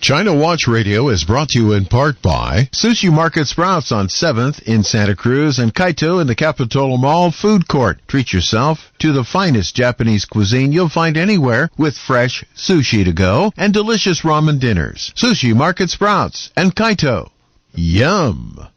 China Watch Radio is brought to you in part by Sushi Market Sprouts on 7th in Santa Cruz and Kaito in the Capitol Mall Food Court. Treat yourself to the finest Japanese cuisine you'll find anywhere with fresh sushi to go and delicious ramen dinners. Sushi Market Sprouts and Kaito. Yum!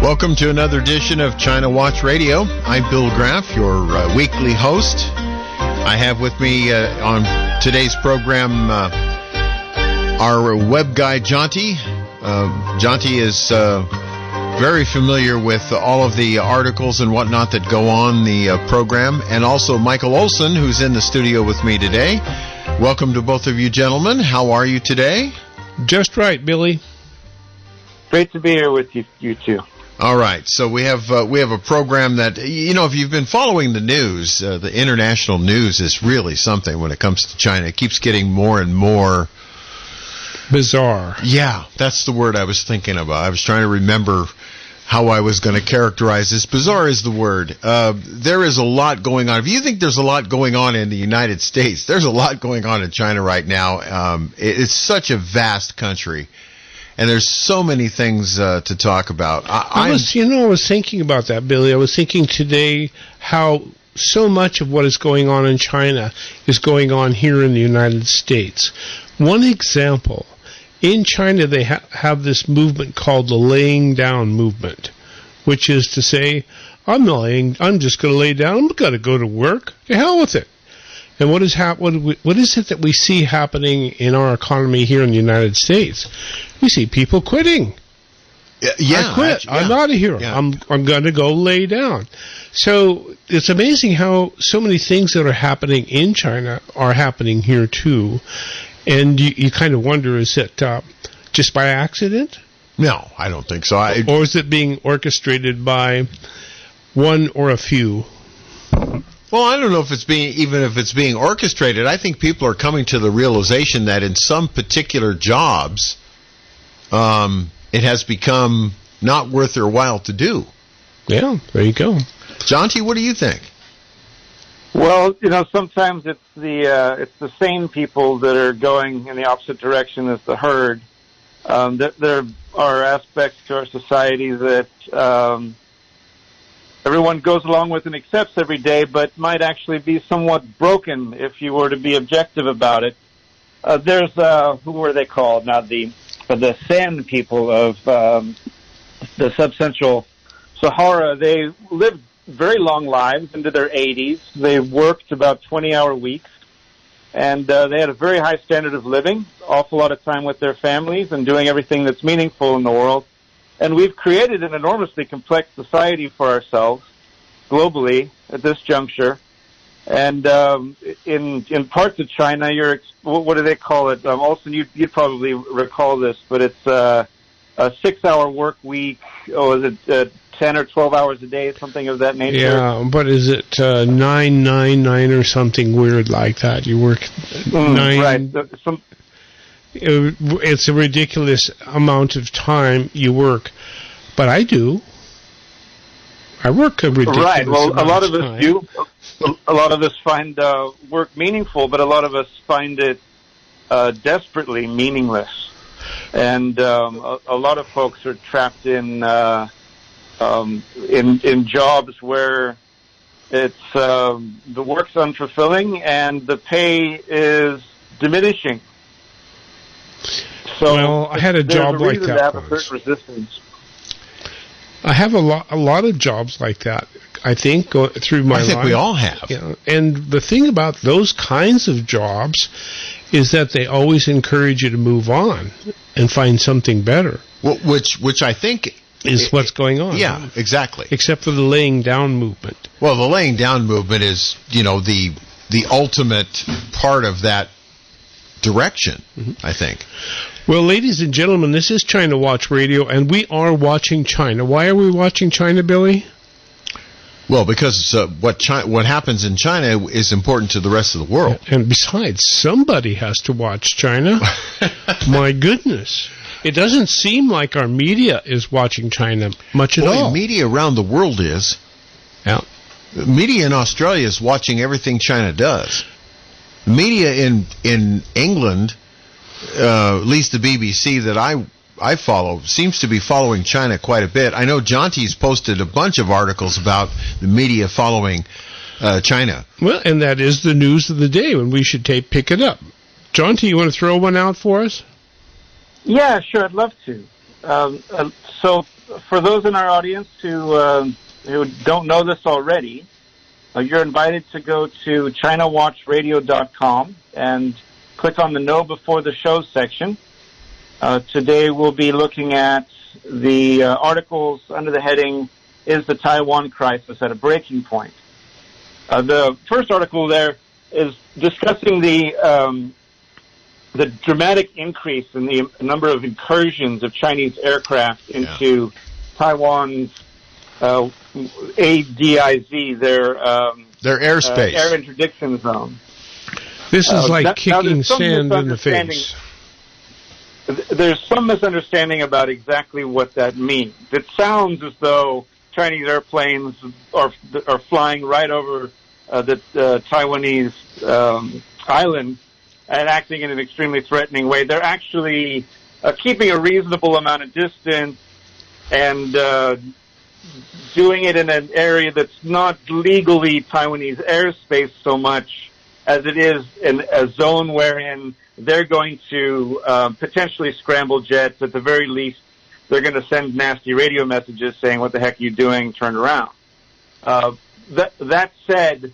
Welcome to another edition of China Watch Radio. I'm Bill Graff, your weekly host. I have with me on today's program our web guy, Jonty. Jonty is very familiar with all of the articles and whatnot that go on the program, and also Michael Olson, who's in the studio with me today. Welcome to both of you gentlemen. How are you today? Just right, Billy. Great to be here with you two. All right, so we have a program that, you know, if you've been following the news, the international news is really something when it comes to China. It keeps getting more and more bizarre. Yeah, that's the word I was thinking about. I was trying to remember how I was going to characterize this. Bizarre is the word. There is a lot going on. If you think there's a lot going on in the United States, there's a lot going on in China right now. It's such a vast country. And there's so many things to talk about. I was thinking about that, Billy. I was thinking today how so much of what is going on in China is going on here in the United States. One example, in China they have this movement called the laying down movement, which is to say, I'm just going to lay down. I'm going to go to work. To hell with it. And what is it that we see happening in our economy here in the United States? We see people quitting. I quit. I'm out of here. Yeah. I'm going to go lay down. So it's amazing how so many things that are happening in China are happening here too. And you kind of wonder, is it just by accident? No, I don't think so. Or is it being orchestrated by one or a few? Well, I don't know if it's being orchestrated. I think people are coming to the realization that in some particular jobs, it has become not worth their while to do. Yeah, there you go. Jonty, what do you think? Well, sometimes it's the sane people that are going in the opposite direction as the herd. There are aspects to our society that everyone goes along with and accepts every day, but might actually be somewhat broken if you were to be objective about it. There's who were they called now? The San people of the sub-central Sahara. They lived very long lives into their 80s. They worked about 20-hour weeks, and they had a very high standard of living, awful lot of time with their families and doing everything that's meaningful in the world. And we've created an enormously complex society for ourselves globally at this juncture. And in parts of China, what do they call it? Olson, you'd probably recall this, but it's a 6-hour work week. Oh, is it 10 or 12 hours a day, something of that nature? Yeah, but is it 999 or something weird like that? You work 9... Right. It's a ridiculous amount of time you work, but I do. I work a ridiculous right. Well, amount a lot of time. us do. A lot of us find work meaningful, but a lot of us find it desperately meaningless. And a lot of folks are trapped in jobs where it's the work's unfulfilling and the pay is diminishing. So well, I had a job like that. To have a certain resistance. I have a lot of jobs like that. I think through my life. I think we all have. Yeah. And the thing about those kinds of jobs is that they always encourage you to move on and find something better. Well, which I think is what's going on. Yeah, exactly. Except for the laying down movement. Well, the laying down movement is, the ultimate part of that direction, I think. Well, ladies and gentlemen, this is China Watch Radio, and we are watching China. Why are we watching China, Billy? Well, because what happens in China is important to the rest of the world. And besides, somebody has to watch China. My goodness. it doesn't seem like our media is watching China much at all. Media around the world is. Yeah. Media in Australia is watching everything China does. Media in England, at least the BBC that I follow, seems to be following China quite a bit. I know Jonty's posted a bunch of articles about the media following China. Well, and that is the news of the day, and we should pick it up. Jonty, you want to throw one out for us? Yeah, sure, I'd love to. So for those in our audience who don't know this already, you're invited to go to ChinaWatchRadio.com and click on the Know Before the Show section. Today we'll be looking at the articles under the heading, Is the Taiwan Crisis at a Breaking Point? The first article there is discussing the dramatic increase in the number of incursions of Chinese aircraft into Taiwan's ADIZ, their airspace, air interdiction zone. This is like kicking sand in the face. There's some misunderstanding about exactly what that means. It sounds as though Chinese airplanes are flying right over the Taiwanese island and acting in an extremely threatening way. They're actually keeping a reasonable amount of distance and doing it in an area that's not legally Taiwanese airspace so much as it is in a zone wherein they're going to potentially scramble jets. At the very least, they're going to send nasty radio messages saying, what the heck are you doing? Turn around. That said,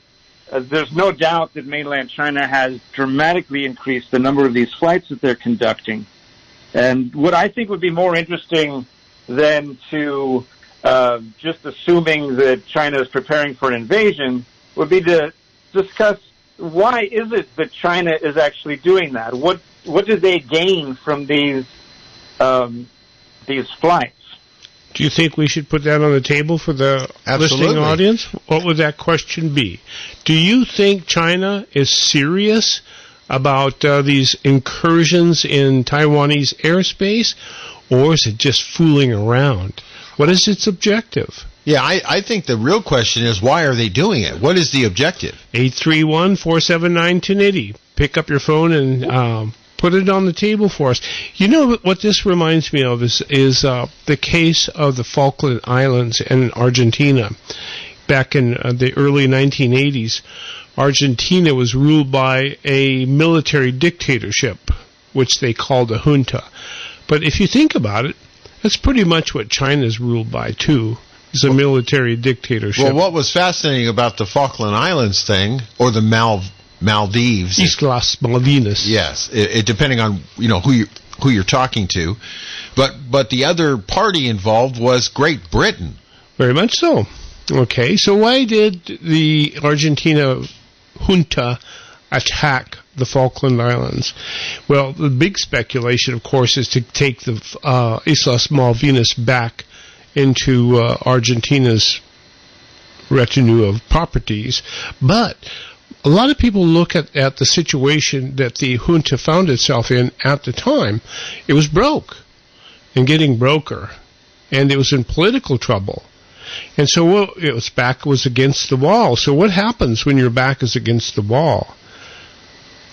there's no doubt that mainland China has dramatically increased the number of these flights that they're conducting. And what I think would be more interesting than to just assuming that China is preparing for an invasion would be to discuss why is it that China is actually doing that? What did they gain from these flights? Do you think we should put that on the table for the listening audience? What would that question be? Do you think China is serious about these incursions in Taiwanese airspace, or is it just fooling around? What is its objective? Yeah, I think the real question is, why are they doing it? What is the objective? 831-479-1080. Pick up your phone and put it on the table for us. You know what this reminds me of is the case of the Falkland Islands in Argentina. Back in the early 1980s, Argentina was ruled by a military dictatorship, which they called a junta. But if you think about it, that's pretty much what China's ruled by, too. It's a military dictatorship. Well, what was fascinating about the Falkland Islands thing, or the Maldives, Islas Malvinas. Yes, it depending on who you're talking to, but the other party involved was Great Britain. Very much so. Okay, so why did the Argentina junta attack the Falkland Islands? Well, the big speculation, of course, is to take the Islas Malvinas back into Argentina's retinue of properties. But a lot of people look at the situation that the junta found itself in at the time. It was broke and getting broker, and it was in political trouble. And so its back was against the wall. So what happens when your back is against the wall?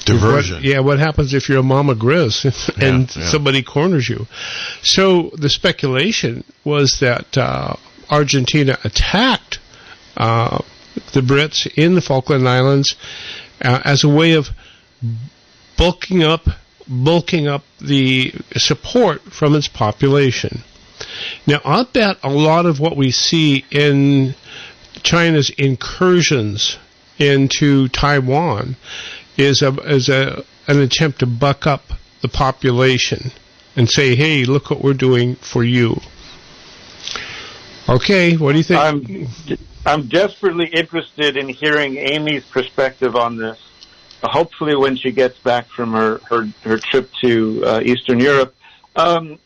Diversion. What happens if you're a Mama Grizz and somebody corners you? So the speculation was that Argentina attacked the Brits in the Falkland Islands as a way of bulking up the support from its population. Now, I bet a lot of what we see in China's incursions into Taiwan is an attempt to buck up the population and say, hey, look what we're doing for you. Okay, what do you think? I'm desperately interested in hearing Amy's perspective on this. Hopefully when she gets back from her trip to Eastern Europe. One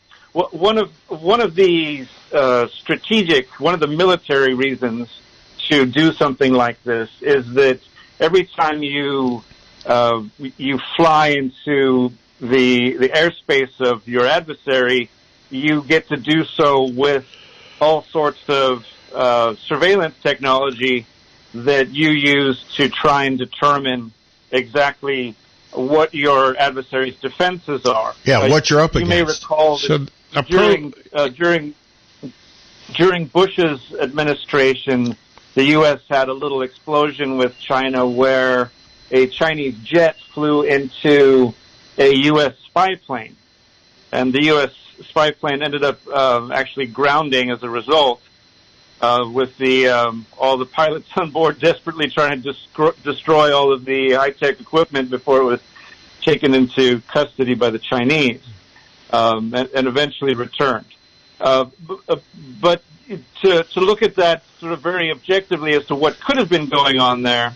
of the military reasons to do something like this is that every time you fly into the airspace of your adversary, you get to do so with all sorts of surveillance technology that you use to try and determine exactly what your adversary's defenses are. Yeah, what you're up against. You may recall that during Bush's administration, the U.S. had a little explosion with China where a Chinese jet flew into a U.S. spy plane. And the U.S. spy plane ended up actually grounding as a result, with all the pilots on board desperately trying to destroy all of the high-tech equipment before it was taken into custody by the Chinese, and eventually returned. But to look at that sort of very objectively as to what could have been going on there,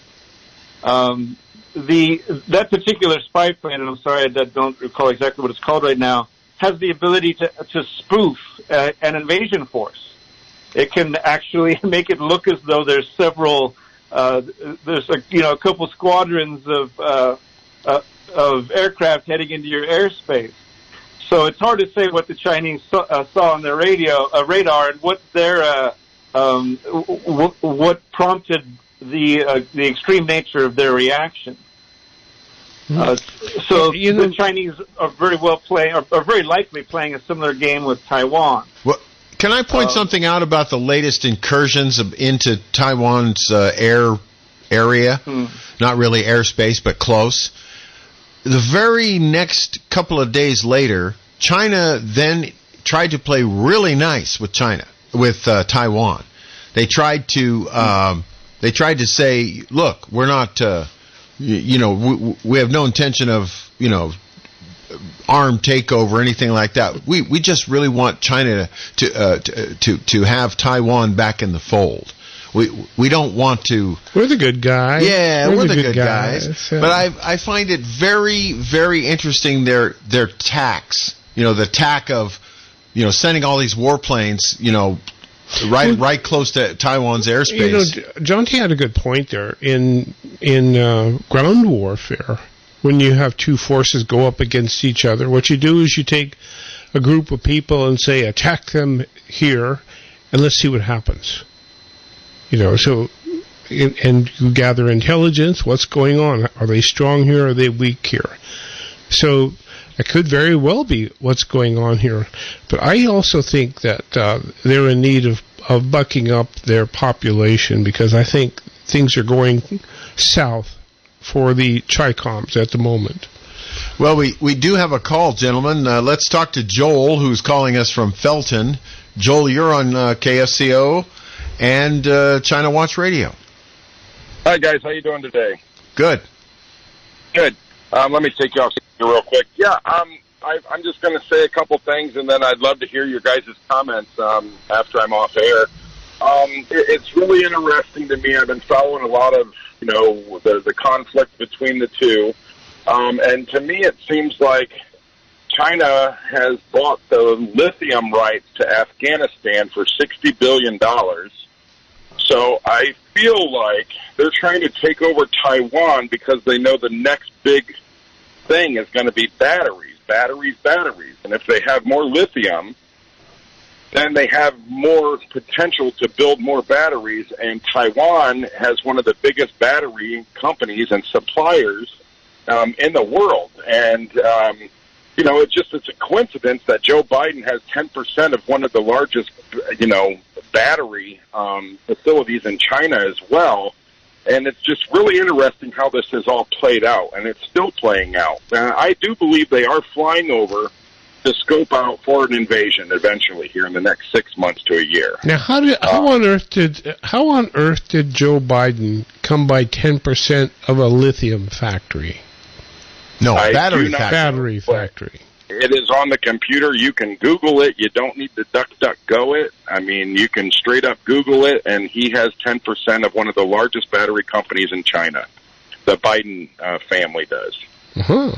that particular spy plane, and I'm sorry I don't recall exactly what it's called right now, has the ability to spoof an invasion force. It can actually make it look as though there's several, there's a couple squadrons of aircraft heading into your airspace. So it's hard to say what the Chinese saw on their radar and what their what prompted the extreme nature of their reaction. So the Chinese are very likely playing a similar game with Taiwan. Well, can I point something out about the latest incursions into Taiwan's air area? Not really airspace, but close. The very next couple of days later, China then tried to play really nice with Taiwan. They tried to say, look, we're not, we have no intention of, armed takeover or anything like that. We just really want China to have Taiwan back in the fold. We don't want to. We're the good guys. Yeah, we're the good guys. Yeah. But I find it very, very interesting their tacks. The tack of sending all these warplanes right close to Taiwan's airspace. Jonty had a good point there in ground warfare. When you have two forces go up against each other, what you do is you take a group of people and say, attack them here, and let's see what happens. And you gather intelligence. What's going on? Are they strong here? Are they weak here? So it could very well be what's going on here. But I also think that they're in need of bucking up their population, because I think things are going south for the Chi-Coms at the moment. Well, we do have a call, gentlemen. Let's talk to Joel, who's calling us from Felton. Joel, you're on KSCO and China Watch Radio. Hi, guys. How you doing today? Good. Good. Let me take you off real quick. Yeah, I'm just going to say a couple things, and then I'd love to hear your guys' comments after I'm off air. It's really interesting to me. I've been following a lot of, the conflict between the two. And to me, it seems like China has bought the lithium rights to Afghanistan for $60 billion. So I feel like they're trying to take over Taiwan because they know the next big thing is going to be batteries. And if they have more lithium, then they have more potential to build more batteries, and Taiwan has one of the biggest battery companies and suppliers in the world. And, it's a coincidence that Joe Biden has 10% of one of the largest, battery facilities in China as well. And it's just really interesting how this has all played out, and it's still playing out. I do believe they are flying over to scope out for an invasion eventually here in the next 6 months to a year. Now, how on earth did Joe Biden come by 10% of a lithium factory? No, battery factory. It is on the computer. You can Google it. You don't need to DuckDuckGo it. I mean, you can straight up Google it, and he has 10% of one of the largest battery companies in China. The Biden family does. Uh-huh.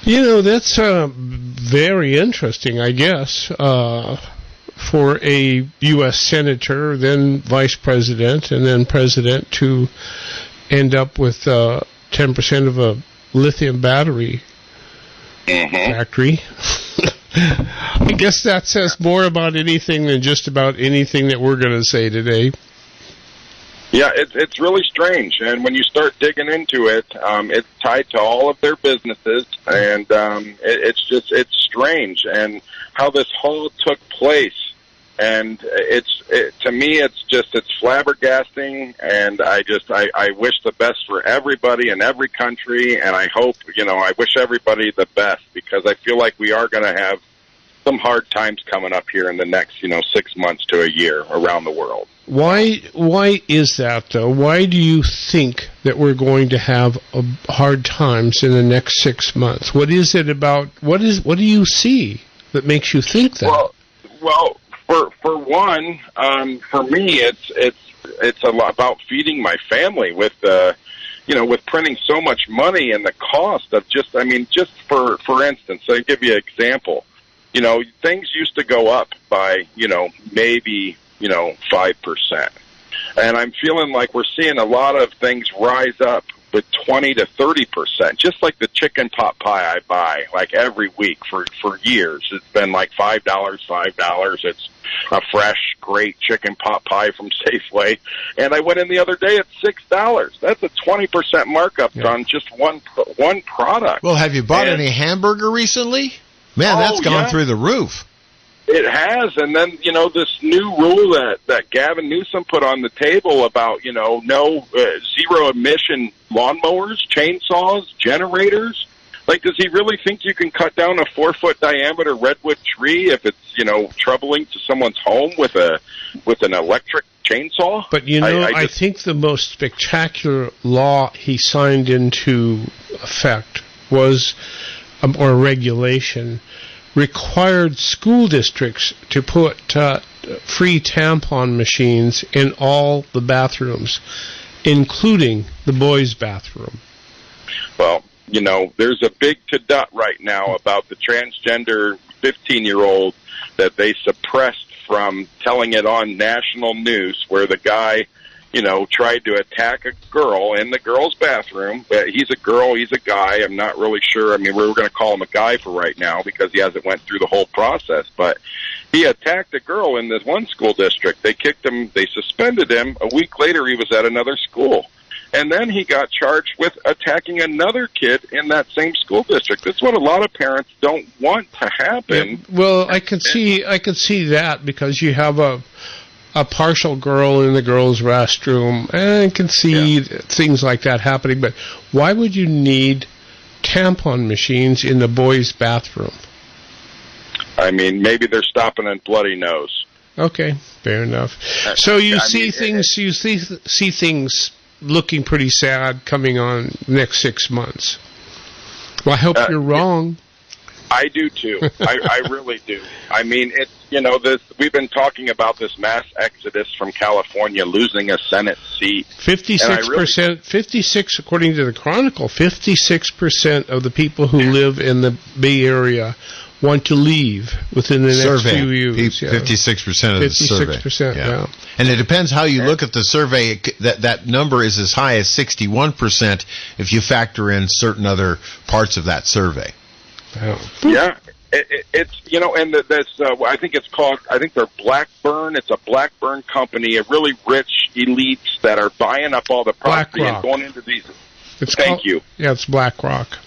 That's very interesting, I guess, for a U.S. senator, then vice president, and then president to end up with 10% of a lithium battery factory. I guess that says more about anything than just about anything that we're going to say today. Yeah, it's really strange, and when you start digging into it, it's tied to all of their businesses, and it's strange, and how this whole took place, and to me it's flabbergasting, and I wish the best for everybody in every country, and I hope, I wish everybody the best, because I feel like we are going to have some hard times coming up here in the next 6 months to a year around the world. Why is that, though? Why do you think that we're going to have hard times in the next 6 months? What is it about? What do you see that makes you think that? Well, for one, for me, it's a lot about feeding my family with with printing so much money and the cost of just for instance, I'll give you an example. Things used to go up by maybe 5%. And I'm feeling like we're seeing a lot of things rise up with 20 to 30%, just like the chicken pot pie I buy like every week for years. It's been like $5. It's a fresh, great chicken pot pie from Safeway. And I went in the other day at $6. That's a 20% markup on just one product. Well, have you bought any hamburger recently? Man, that's gone through the roof. It has, and then, this new rule that Gavin Newsom put on the table about, no zero-emission lawnmowers, chainsaws, generators. Like, does he really think you can cut down a 4-foot diameter redwood tree if it's, troubling to someone's home with an electric chainsaw? But, I think the most spectacular law he signed into effect was, or regulation, required school districts to put free tampon machines in all the bathrooms, including the boys' bathroom. Well, there's a big to-dut right now about the transgender 15-year-old that they suppressed from telling it on national news, where the guy tried to attack a girl in the girl's bathroom. He's a girl, he's a guy, I'm not really sure. We're going to call him a guy for right now because he hasn't went through the whole process. But he attacked a girl in this one school district. They kicked him, they suspended him. A week later, he was at another school. And then he got charged with attacking another kid in that same school district. That's what a lot of parents don't want to happen. Yeah, well, I can see that because you have a partial girl in the girls' restroom, and I can see things like that happening, but why would you need tampon machines in the boys' bathroom? Maybe they're stopping a bloody nose. Okay, fair enough. So you see things looking pretty sad coming on next 6 months. Well, I hope you're wrong. I do too. I really do. It's we've been talking about this mass exodus from California losing a Senate seat. 56%, 56 according to the Chronicle, 56% of the people who live in the Bay Area want to leave within the next few years. 56% of the survey. 56%, yeah. And it depends how you look at the survey. That number is as high as 61% if you factor in certain other parts of that survey. Yeah, it's and that's I think they're Blackburn. It's a Blackburn company, a really rich elites that are buying up all the property and going into these. Thank you. Yeah, it's BlackRock.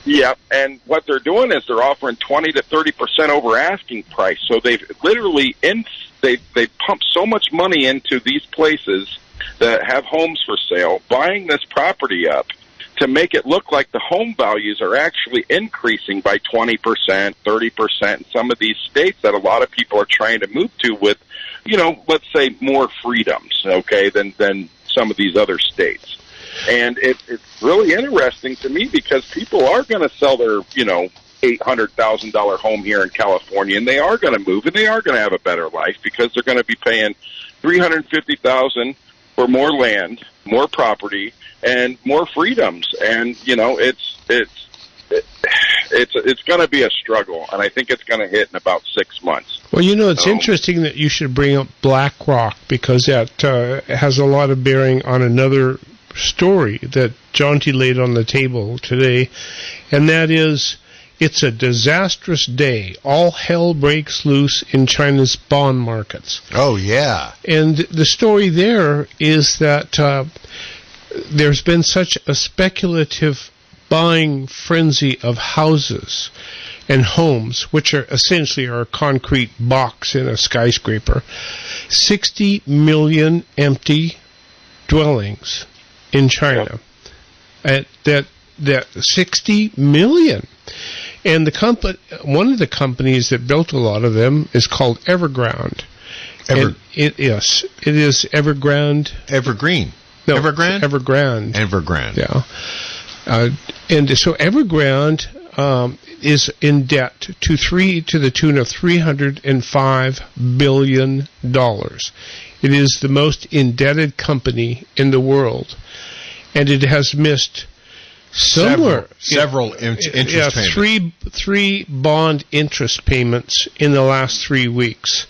Yeah, and what they're doing is they're offering 20 to 30% over asking price. So they've literally they pumped so much money into these places that have homes for sale, buying this property up, to make it look like the home values are actually increasing by 20%, 30% in some of these states that a lot of people are trying to move to with, let's say more freedoms, than some of these other states. And it's really interesting to me because people are going to sell their, $800,000 home here in California, and they are going to move, and they are going to have a better life because they're going to be paying $350,000 for more land, more property, and more freedoms. And it's going to be a struggle, and I think it's going to hit in about 6 months. Well, it's interesting that you should bring up BlackRock because that has a lot of bearing on another story that Jonty laid on the table today, and that is it's a disastrous day. All hell breaks loose in China's bond markets. Oh, yeah. And the story there is that there's been such a speculative buying frenzy of houses and homes, which are essentially a concrete box in a skyscraper. 60 million empty dwellings in China. At that 60 million. And one of the companies that built a lot of them is called Evergrande. It is Evergrande. Evergreen. No, Evergrande? Evergrande. Yeah. And so Evergrande is in debt to the tune of $305 billion. It is the most indebted company in the world. And it has missed several interest payments. Three bond interest payments in the last 3 weeks.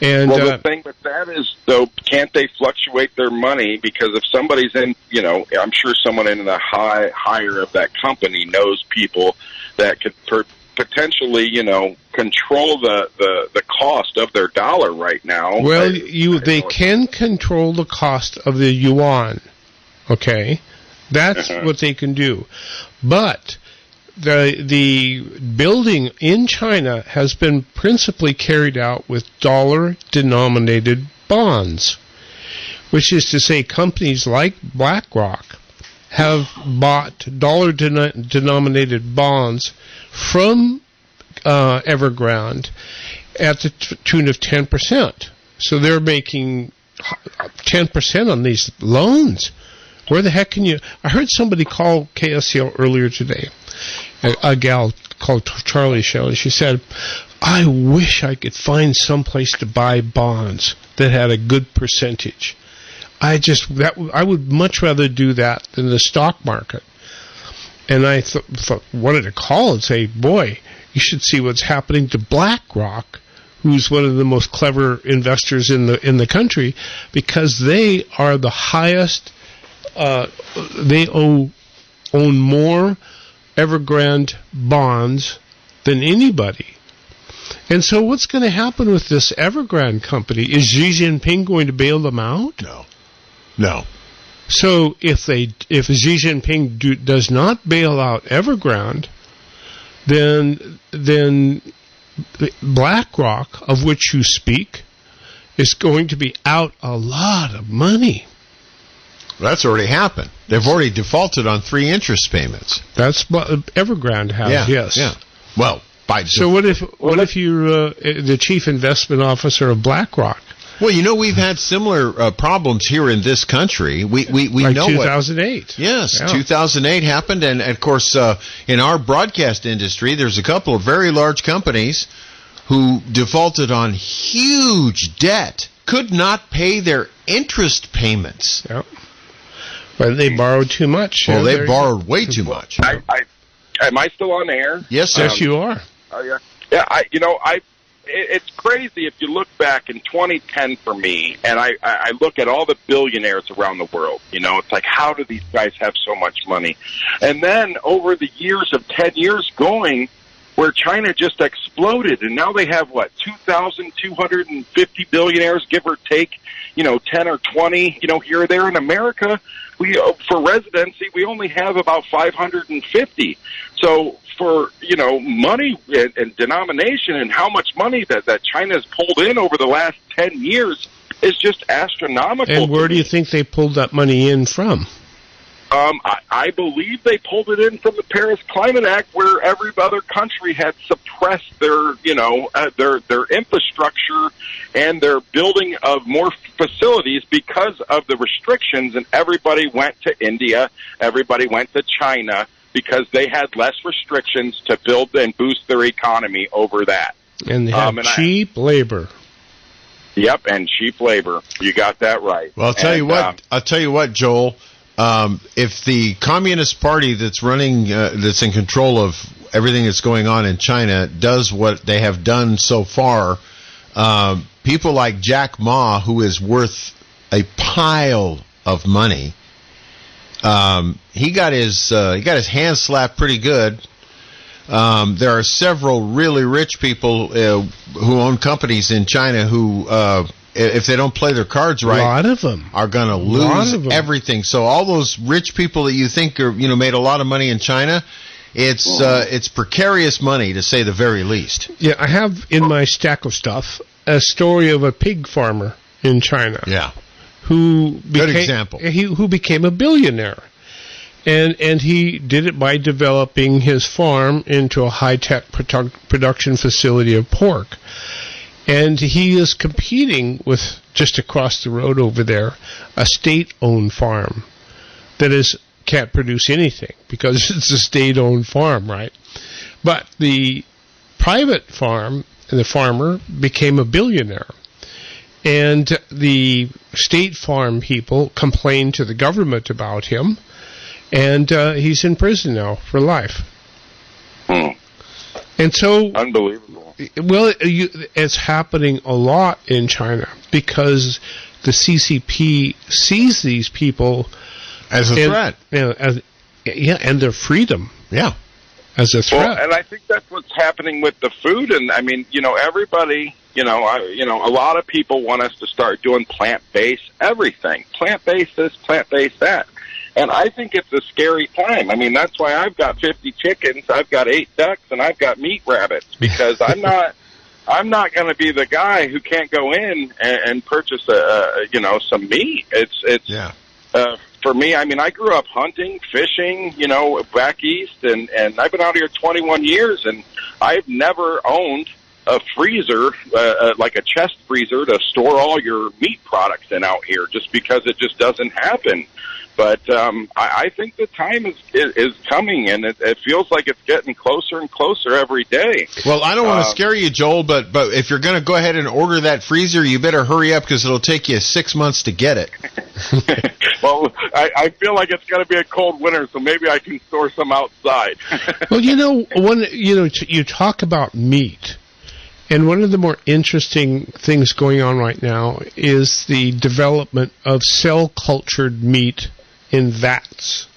And the thing with that is, though, can't they fluctuate their money? Because if somebody's in, I'm sure someone in the higher of that company knows people that could potentially, control the cost of their dollar right now. Well, they can control the cost of the yuan. Okay, that's what they can do, but the building in China has been principally carried out with dollar-denominated bonds, which is to say companies like BlackRock have bought dollar-denominated bonds from Evergrande at the tune of 10%. So they're making 10% on these loans. Where the heck can you... I heard somebody call KSCO earlier today, a gal called Charlie Show, and she said, I wish I could find some place to buy bonds that had a good percentage. I would much rather do that than the stock market. And I wanted to call and say, boy, you should see what's happening to BlackRock, who's one of the most clever investors in the country, because they are the highest... they own more Evergrande bonds than anybody. And so what's going to happen with this Evergrande company? Is Xi Jinping going to bail them out? No. So if Xi Jinping does not bail out Evergrande, then BlackRock, of which you speak, is going to be out a lot of money. That's already happened. They've already defaulted on 3 interest payments. That's what Evergrande has, yes. Yeah. Well, so what if you're the chief investment officer of BlackRock? Well, we've had similar problems here in this country. We like know 2008. Yes, yeah. 2008 happened, and of course, in our broadcast industry, there's a couple of very large companies who defaulted on huge debt, could not pay their interest payments. Yep. But they borrowed too much. Well, they borrowed way too much. Am I still on the air? Yes, sir. Yes, you are. Oh, yeah. Yeah, it's crazy if you look back in 2010 for me, and I look at all the billionaires around the world. It's like, how do these guys have so much money? And then over the years of 10 years going, where China just exploded, and now they have, 2,250 billionaires, give or take, 10 or 20, here or there. In America, for residency, we only have about 550. So for, money and denomination and how much money that China has pulled in over the last 10 years is just astronomical. And where do you think they pulled that money in from? I believe they pulled it in from the Paris Climate Act, where every other country had suppressed their infrastructure and their building of more facilities because of the restrictions, and everybody went to India, everybody went to China, because they had less restrictions to build and boost their economy over that. And they have cheap labor. Yep, and cheap labor. You got that right. Well, I'll tell you what, Joel. If the Communist Party that's running, that's in control of everything that's going on in China, does what they have done so far, people like Jack Ma, who is worth a pile of money, he got his hands slapped pretty good There are several really rich people who own companies in China who, if they don't play their cards right, a lot of them are going to lose everything. So all those rich people that you think are, made a lot of money in China, it's precarious money, to say the very least. Yeah, I have in my stack of stuff a story of a pig farmer in China. Yeah, who good example. Who became a billionaire. And he did it by developing his farm into a high-tech production facility of pork. And he is competing with, just across the road over there, a state-owned farm that can't produce anything because it's a state-owned farm, right? But the private farm and the farmer became a billionaire. And the state farm people complained to the government about him. And he's in prison now for life. And so, unbelievable. Well, it's happening a lot in China because the CCP sees these people as a threat. And their freedom. Yeah, as a threat. Well, and I think that's what's happening with the food. And I mean, everybody. A lot of people want us to start doing plant-based everything. Plant-based this, plant-based that. And I think it's a scary time. I mean, that's why I've got 50 chickens, I've got 8 ducks, and I've got meat rabbits, because I'm not going to be the guy who can't go in and purchase some meat. For me, I mean, I grew up hunting, fishing, back east, and I've been out here 21 years, and I've never owned a freezer, like a chest freezer to store all your meat products in out here, just because it just doesn't happen. But I think the time is coming, and it feels like it's getting closer and closer every day. Well, I don't want to scare you, Joel, but if you're going to go ahead and order that freezer, you better hurry up, because it'll take you 6 months to get it. Well, I feel like it's going to be a cold winter, so maybe I can store some outside. Well, you talk about meat. And one of the more interesting things going on right now is the development of cell-cultured meat in vats,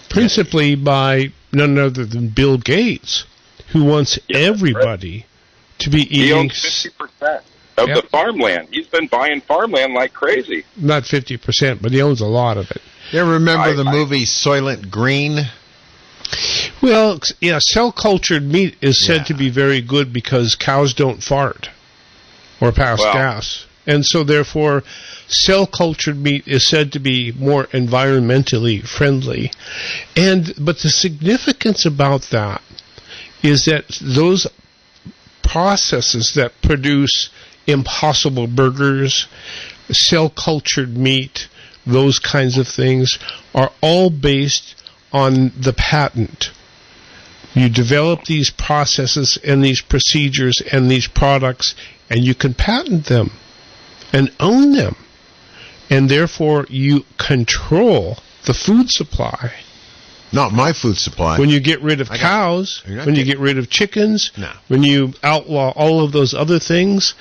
principally by none other than Bill Gates, who wants everybody to be eating. He owns 50% of the farmland. He's been buying farmland like crazy. Not 50%, but he owns a lot of it. You ever remember the movie Soylent Green? Well, yeah, cell-cultured meat is said to be very good because cows don't fart or pass gas. And so, therefore, cell-cultured meat is said to be more environmentally friendly. But the significance about that is that those processes that produce Impossible Burgers, cell-cultured meat, those kinds of things, are all based on the patent. You develop these processes and these procedures and these products, and you can patent them and own them. And therefore, you control the food supply. Not my food supply. When you get rid of cows, when you get rid of chickens, when you outlaw all of those other things,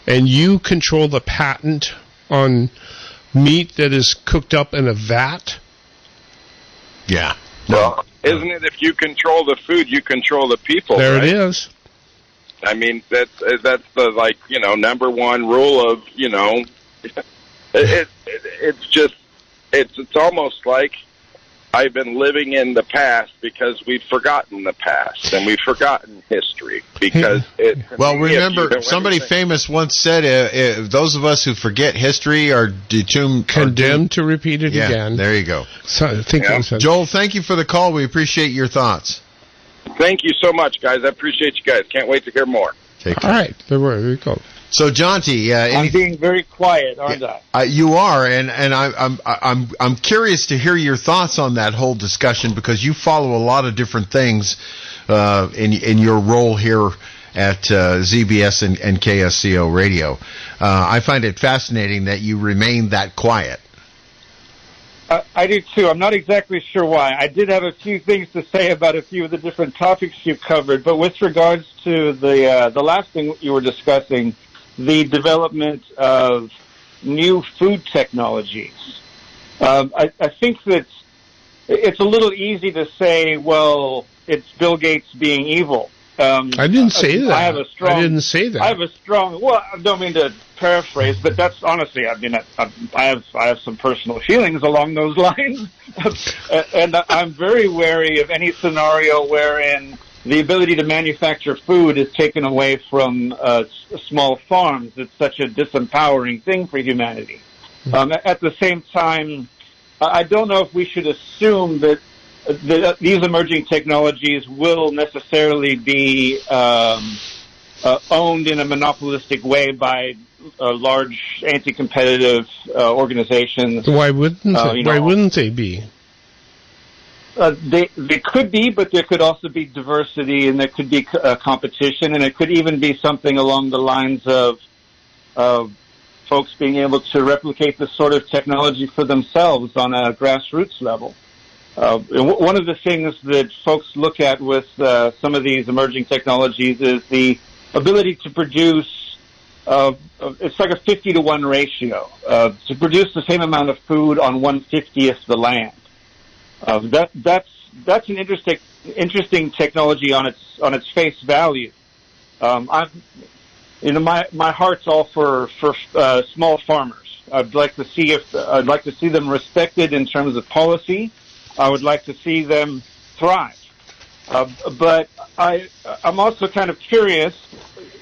and you control the patent on meat that is cooked up in a vat. Yeah. Well, isn't it if you control the food, you control the people? There right? it is. I mean, that's the number one rule of it's almost like I've been living in the past because we've forgotten the past and we've forgotten history because remember, somebody famous once said, those of us who forget history are condemned to repeat it again. There you go. So, Joel, thank you for the call. We appreciate your thoughts. Thank you so much, guys. I appreciate you guys. Can't wait to hear more. Take care. All right. There you go. So, Jonty, I'm being very quiet, aren't I? You are, and I'm curious to hear your thoughts on that whole discussion, because you follow a lot of different things in your role here at ZBS and KSCO Radio. I find it fascinating that you remain that quiet. I do too. I'm not exactly sure why. I did have a few things to say about a few of the different topics you covered, but with regards to the last thing you were discussing, the development of new food technologies. I think that it's a little easy to say, well, it's Bill Gates being evil. I didn't say that. I didn't say that. I have a strong. Well, I don't mean to paraphrase, but that's honestly. I mean, I have some personal feelings along those lines, and I'm very wary of any scenario wherein the ability to manufacture food is taken away from small farms. It's such a disempowering thing for humanity. At the same time, I don't know if we should assume that these emerging technologies will necessarily be owned in a monopolistic way by large anti-competitive organizations. Why wouldn't they? Why wouldn't they be? They could be, but there could also be diversity, and there could be competition, and it could even be something along the lines of folks being able to replicate this sort of technology for themselves on a grassroots level. One of the things that folks look at with some of these emerging technologies is the ability to produce, it's like a 50-to-1 ratio, to produce the same amount of food on 1/50th the land. That's an interesting technology on its face value. My heart's all for small farmers. I'd like to see them respected in terms of policy. I would like to see them thrive. But I'm also kind of curious.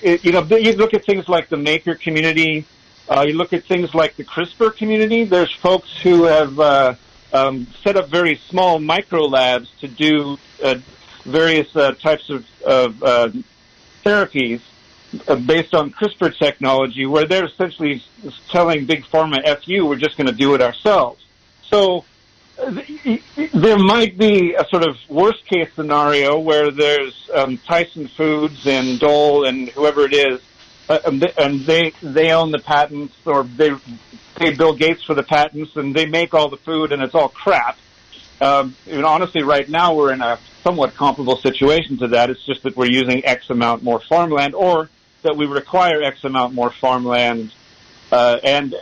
You look at things like the maker community. You look at things like the CRISPR community. There's folks who have set up very small micro labs to do various types of therapies based on CRISPR technology, where they're essentially telling Big Pharma, "F you, we're just going to do it ourselves." So there might be a sort of worst-case scenario where there's Tyson Foods and Dole and whoever it is, and they own the patents, or they pay Bill Gates for the patents, and they make all the food, and it's all crap. Honestly, right now we're in a somewhat comparable situation to that. It's just that we're using X amount more farmland, or that we require X amount more farmland, and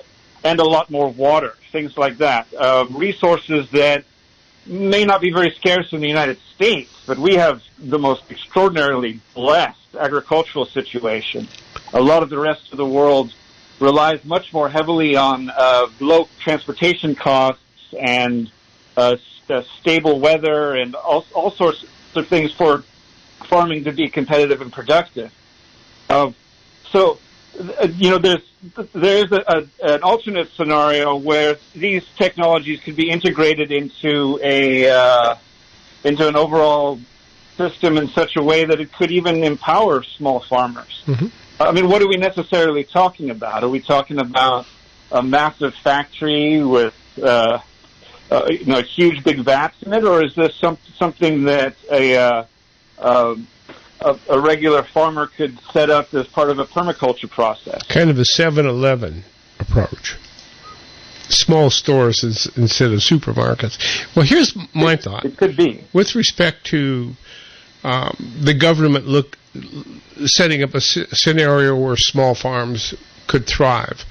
a lot more water, things like that. Resources that may not be very scarce in the United States, but we have the most extraordinarily blessed agricultural situation. A lot of the rest of the world relies much more heavily on low transportation costs and stable weather and all sorts of things for farming to be competitive and productive. There's an alternate scenario where these technologies could be integrated into an overall system in such a way that it could even empower small farmers. Mm-hmm. I mean, what are we necessarily talking about? Are we talking about a massive factory with huge big vats in it, or is this something that a regular farmer could set up as part of a permaculture process? Kind of a 7-Eleven approach. Small stores instead of supermarkets. Well, here's my thought. It could be. With respect to the government setting up a scenario where small farms could thrive,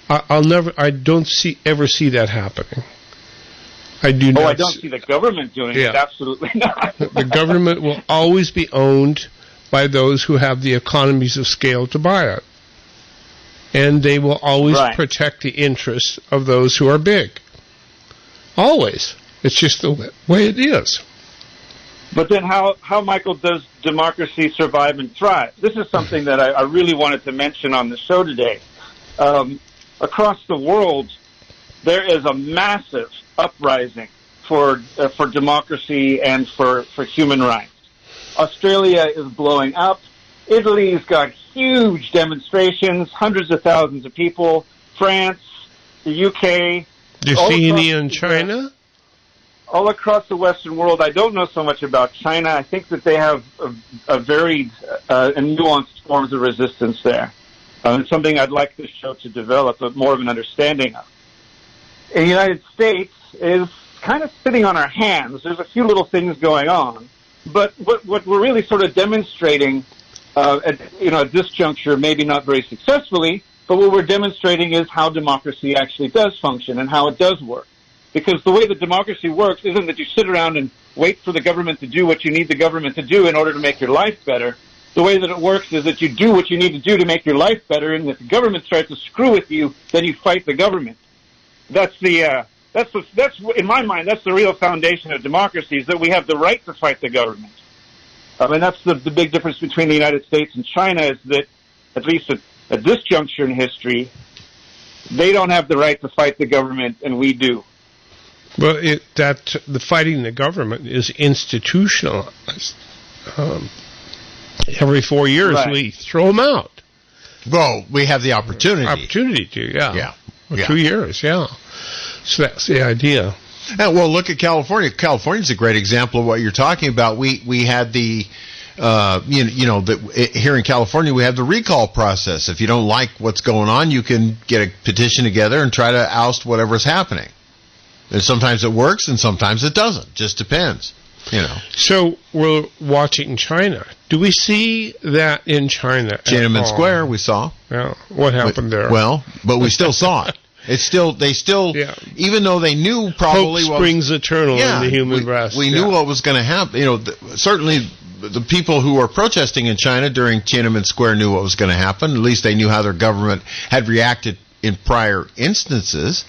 I don't ever see that happening. I do not. Oh, I don't see the government doing it. Absolutely not. The government will always be owned by those who have the economies of scale to buy it. And they will always protect the interests of those who are big. Always. It's just the way it is. But then how, Michael, does democracy survive and thrive? This is something that I really wanted to mention on the show today. Across the world, there is a massive uprising for democracy and for human rights. Australia is blowing up. Italy's got huge demonstrations, hundreds of thousands of people. France, the UK. Do you see any in China? All across the Western world. I don't know so much about China. I think that they have a varied and nuanced forms of resistance there. It's something I'd like this show to develop more of an understanding of. In the United States is kind of sitting on our hands. There's a few little things going on. But what we're really sort of demonstrating at this juncture, maybe not very successfully, but what we're demonstrating is how democracy actually does function and how it does work. Because the way that democracy works isn't that you sit around and wait for the government to do what you need the government to do in order to make your life better. The way that it works is that you do what you need to do to make your life better, and if the government starts to screw with you, then you fight the government. That's in my mind, that's the real foundation of democracy, is that we have the right to fight the government. I mean, that's the big difference between the United States and China, is that, at least at this juncture in history, they don't have the right to fight the government, and we do. Well, the fighting the government is institutionalized. Every 4 years, right. We throw them out. Well, we have the opportunity. Opportunity to, yeah. Or Yeah. 2 years, yeah. So that's the idea. Well, look at California. California's a great example of what you're talking about. We had the, here in California, we have the recall process. If you don't like what's going on, you can get a petition together and try to oust whatever's happening. And sometimes it works, and sometimes it doesn't. Just depends. So we're watching China. Do we see that in China? Tiananmen Square, we saw. Yeah. What happened there? Well, but we still saw it. Even though they knew probably hope springs eternal in the human breast. We knew what was going to happen. Certainly the people who were protesting in China during Tiananmen Square knew what was going to happen. At least they knew how their government had reacted in prior instances.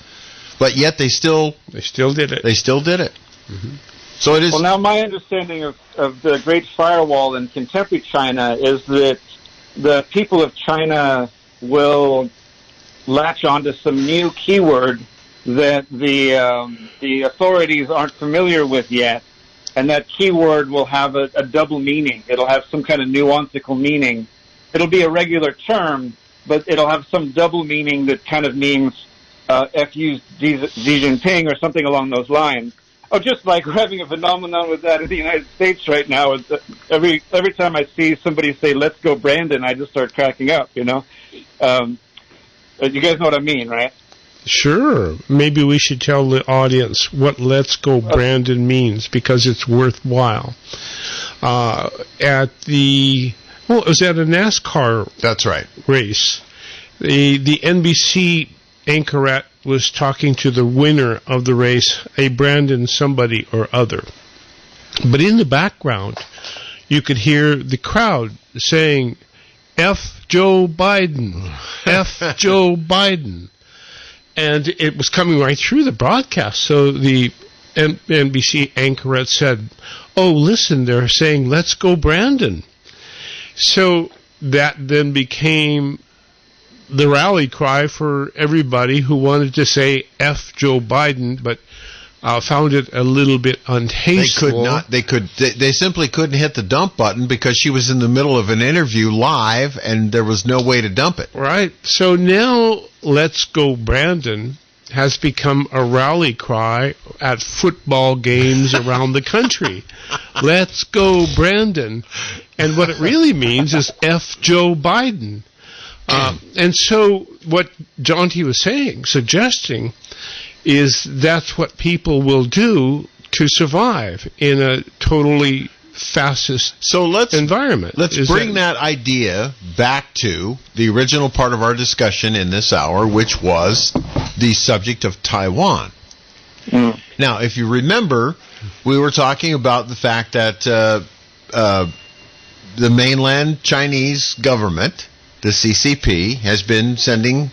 But yet they still did it. They still did it. Mm-hmm. So it is. Well, now my understanding of the Great Firewall in contemporary China is that the people of China will latch onto some new keyword that the authorities aren't familiar with yet, and that keyword will have a double meaning. It'll have some kind of nuancical meaning. It'll be a regular term, but it'll have some double meaning that kind of means F.U. Xi Jinping or something along those lines. Oh, just like we're having a phenomenon with that in the United States right now. Every time I see somebody say, "Let's go, Brandon," I just start cracking up, You guys know what I mean, right? Sure. Maybe we should tell the audience what "Let's Go Brandon" means, because it's worthwhile. It was at a NASCAR. That's right. Race. The NBC anchorette was talking to the winner of the race, a Brandon somebody or other. But in the background, you could hear the crowd saying, F. Joe Biden, F. Joe Biden. And it was coming right through the broadcast. So the NBC anchorette said, "Oh, listen, they're saying, let's go Brandon." So that then became the rally cry for everybody who wanted to say F. Joe Biden, but found it a little bit untasteful. They simply couldn't hit the dump button because she was in the middle of an interview live, and there was no way to dump it. Right. So now "Let's Go Brandon" has become a rally cry at football games around the country. Let's go Brandon. And what it really means is F. Joe Biden. And so what Jonty was suggesting, is that's what people will do to survive in a totally fascist environment. Let's bring that idea back to the original part of our discussion in this hour, which was the subject of Taiwan. Mm. Now, if you remember, we were talking about the fact that the mainland Chinese government, the CCP, has been sending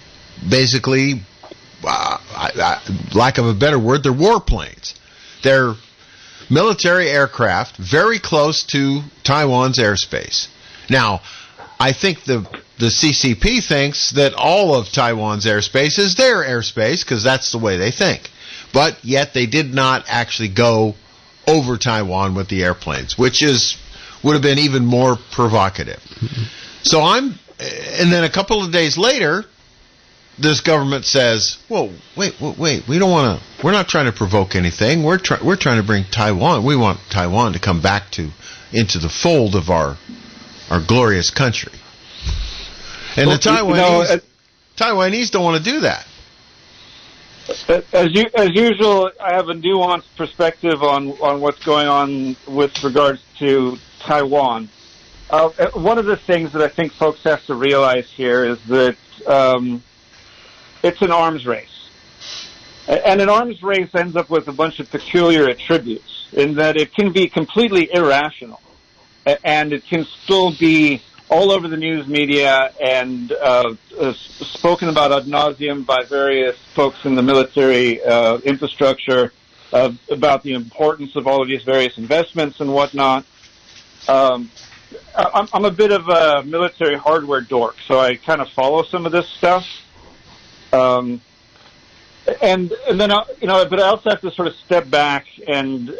basically, lack of a better word, they're warplanes. They're military aircraft very close to Taiwan's airspace. Now, I think the CCP thinks that all of Taiwan's airspace is their airspace because that's the way they think. But yet they did not actually go over Taiwan with the airplanes, which would have been even more provocative. Mm-hmm. And then a couple of days later, this government says, "Whoa, wait, we don't want to. We're not trying to provoke anything. We're trying to bring Taiwan. We want Taiwan to come back into the fold of our glorious country." And the Taiwanese don't want to do that. As usual, I have a nuanced perspective on what's going on with regards to Taiwan. One of the things that I think folks have to realize here is that it's an arms race. And an arms race ends up with a bunch of peculiar attributes. in that it can be completely irrational, and it can still be all over the news media and spoken about ad nauseum by various folks in the military infrastructure about the importance of all of these various investments and whatnot. I'm a bit of a military hardware dork, so I kind of follow some of this stuff. And then but I also have to sort of step back and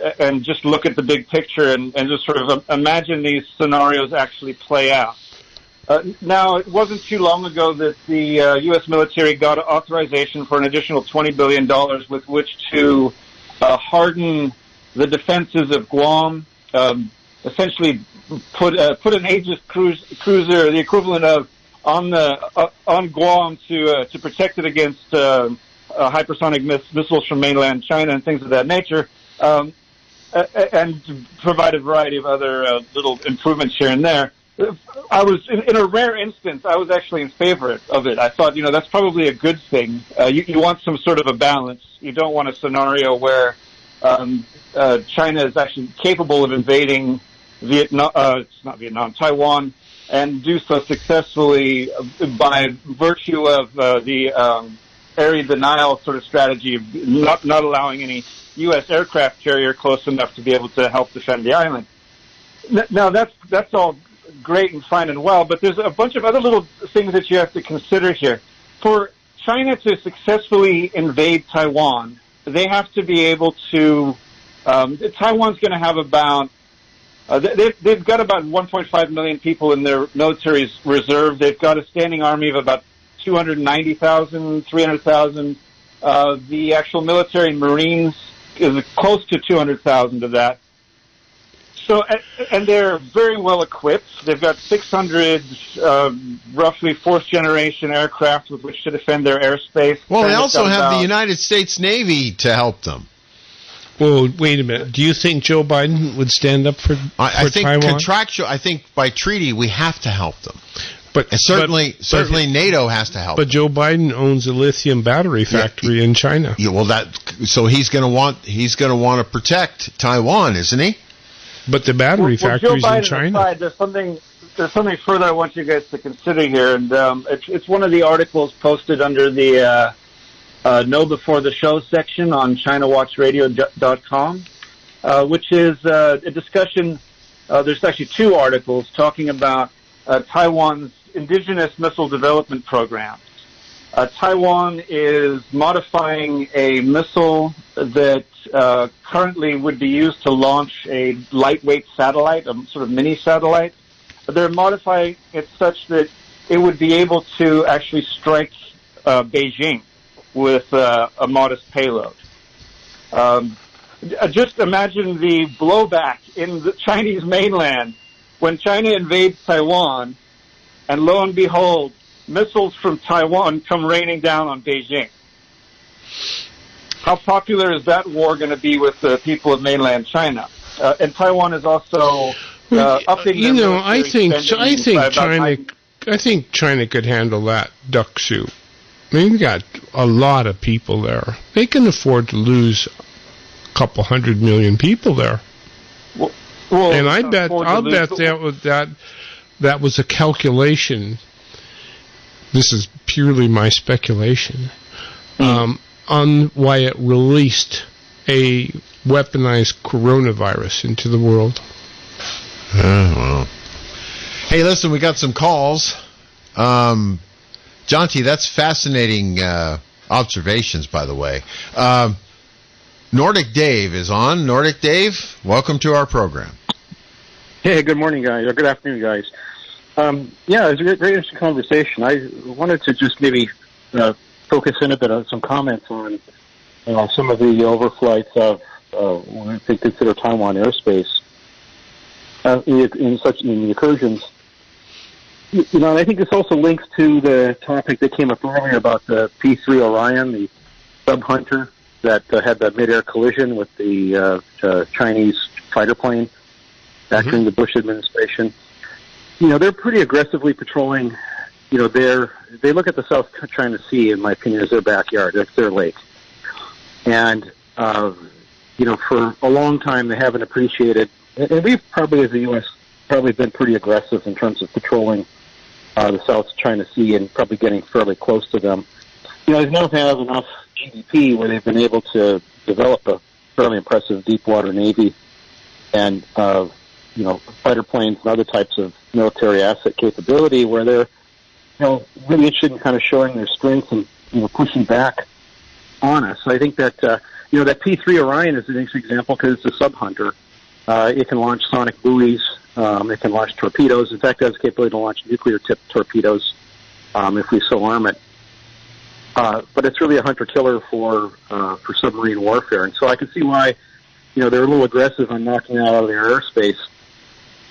just look at the big picture and just sort of imagine these scenarios actually play out. Now, it wasn't too long ago that the U.S. military got authorization for an additional $20 billion with which to harden the defenses of Guam, essentially put an Aegis cruiser, the equivalent of on Guam to protect it against hypersonic missiles from mainland China and things of that nature, and provide a variety of other little improvements here and there. I was, in a rare instance, I was actually in favor of it. I thought, that's probably a good thing. You want some sort of a balance. You don't want a scenario where China is actually capable of invading Taiwan, and do so successfully by virtue of the area denial sort of strategy of not allowing any U.S. aircraft carrier close enough to be able to help defend the island. Now, that's all great and fine and well, but there's a bunch of other little things that you have to consider here. For China to successfully invade Taiwan, they have to be able to. Taiwan's going to have about. They've got about 1.5 million people in their military reserve. They've got a standing army of about 290,000, 300,000. The actual military and Marines is close to 200,000 of that. So, and they're very well equipped. They've got 600, roughly fourth-generation aircraft with which to defend their airspace. Well, they also have the United States Navy to help them. Well, wait a minute. Do you think Joe Biden would stand up for I think Taiwan? I think by treaty we have to help them. But and certainly NATO has to help. But Joe Biden owns a lithium battery factory in China. Yeah, well, so he's going to want to protect Taiwan, isn't he? But the battery factory's in China. Aside, there's something further I want you guys to consider here, and it's one of the articles posted under the Know Before the Show section on ChinaWatchRadio.com, which is a discussion. There's actually two articles talking about Taiwan's indigenous missile development programs. Taiwan is modifying a missile that currently would be used to launch a lightweight satellite, a sort of mini satellite. They're modifying it such that it would be able to actually strike Beijing with a modest payload. Just imagine the blowback in the Chinese mainland when China invades Taiwan, and lo and behold, missiles from Taiwan come raining down on Beijing. How popular is that war going to be with the people of mainland China? And Taiwan is also upping their military spending. I think China could handle that duck soup. I mean, we got a lot of people there. They can afford to lose a couple 100 million people there. Well, and I'll bet that was a calculation. This is purely my speculation on why it released a weaponized coronavirus into the world. Well. Hey, listen, we got some calls. Jonty, that's fascinating observations, by the way. Nordic Dave is on. Nordic Dave, welcome to our program. Hey, good morning, guys, or good afternoon, guys. Yeah, it was a very interesting conversation. I wanted to just maybe focus in a bit on some comments on some of the overflights of what they consider Taiwan airspace in the incursions. And I think this also links to the topic that came up earlier about the P-3 Orion, the sub-hunter that had the mid-air collision with the Chinese fighter plane back during the Bush administration. They're pretty aggressively patrolling. They look at the South China Sea, in my opinion, as their backyard. That's their lake. And for a long time they haven't appreciated, and we've probably, as the U.S., probably been pretty aggressive in terms of patrolling the South China Sea and probably getting fairly close to them. They now have enough GDP where they've been able to develop a fairly impressive deep water navy and, fighter planes and other types of military asset capability where they're, really interested in kind of showing their strength and, pushing back on us. So I think that, that P-3 Orion is an interesting example because it's a sub-hunter. It can launch sonic buoys. It can launch torpedoes. In fact, it has the capability to launch nuclear-tipped torpedoes if we so arm it. But it's really a hunter-killer for submarine warfare. And so I can see why, they're a little aggressive on knocking that out of their airspace.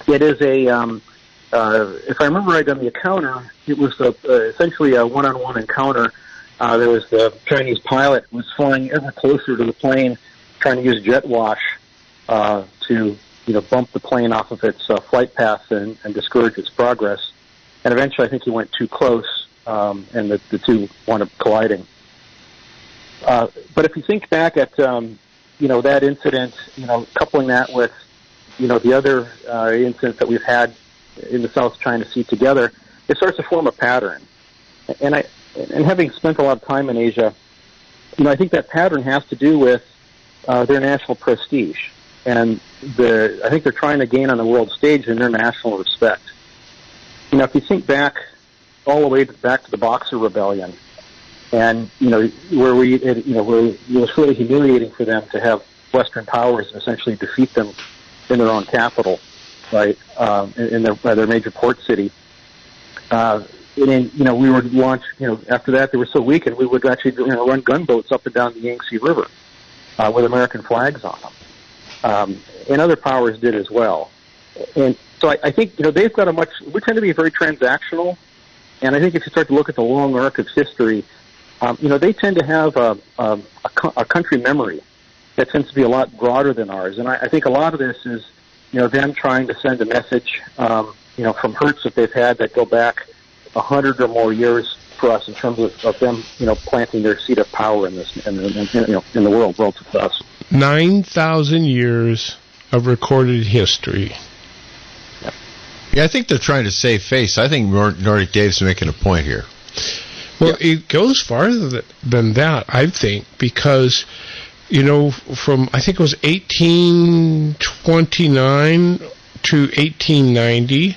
It is if I remember right on the encounter, it was essentially a one-on-one encounter. There was the Chinese pilot who was flying ever closer to the plane, trying to use jet wash to bump the plane off of its flight path and discourage its progress. And eventually, I think he went too close, and the two wound up colliding. But if you think back at that incident, coupling that with the other incidents that we've had in the South China Sea together, it starts to form a pattern. And having spent a lot of time in Asia, I think that pattern has to do with their national prestige. And I think they're trying to gain on the world stage international respect. If you think back all the way back to the Boxer Rebellion, and where it was really humiliating for them to have Western powers essentially defeat them in their own capital, right, in their major port city. And then, we would launch, after that they were so weakened, we would actually run gunboats up and down the Yangtze River with American flags on them. And other powers did as well. And so I think, they've got we tend to be very transactional. And I think if you start to look at the long arc of history, they tend to have a country memory that tends to be a lot broader than ours. And I think a lot of this is, them trying to send a message, from hurts that they've had that go back 100 or more years for us in terms of them, planting their seed of power in the world relative to us. 9,000 years of recorded history. Yep. Yeah, I think they're trying to save face. I think Nordic Dave's making a point here. Well, it goes farther than that, I think, because, from, I think it was 1829 to 1890,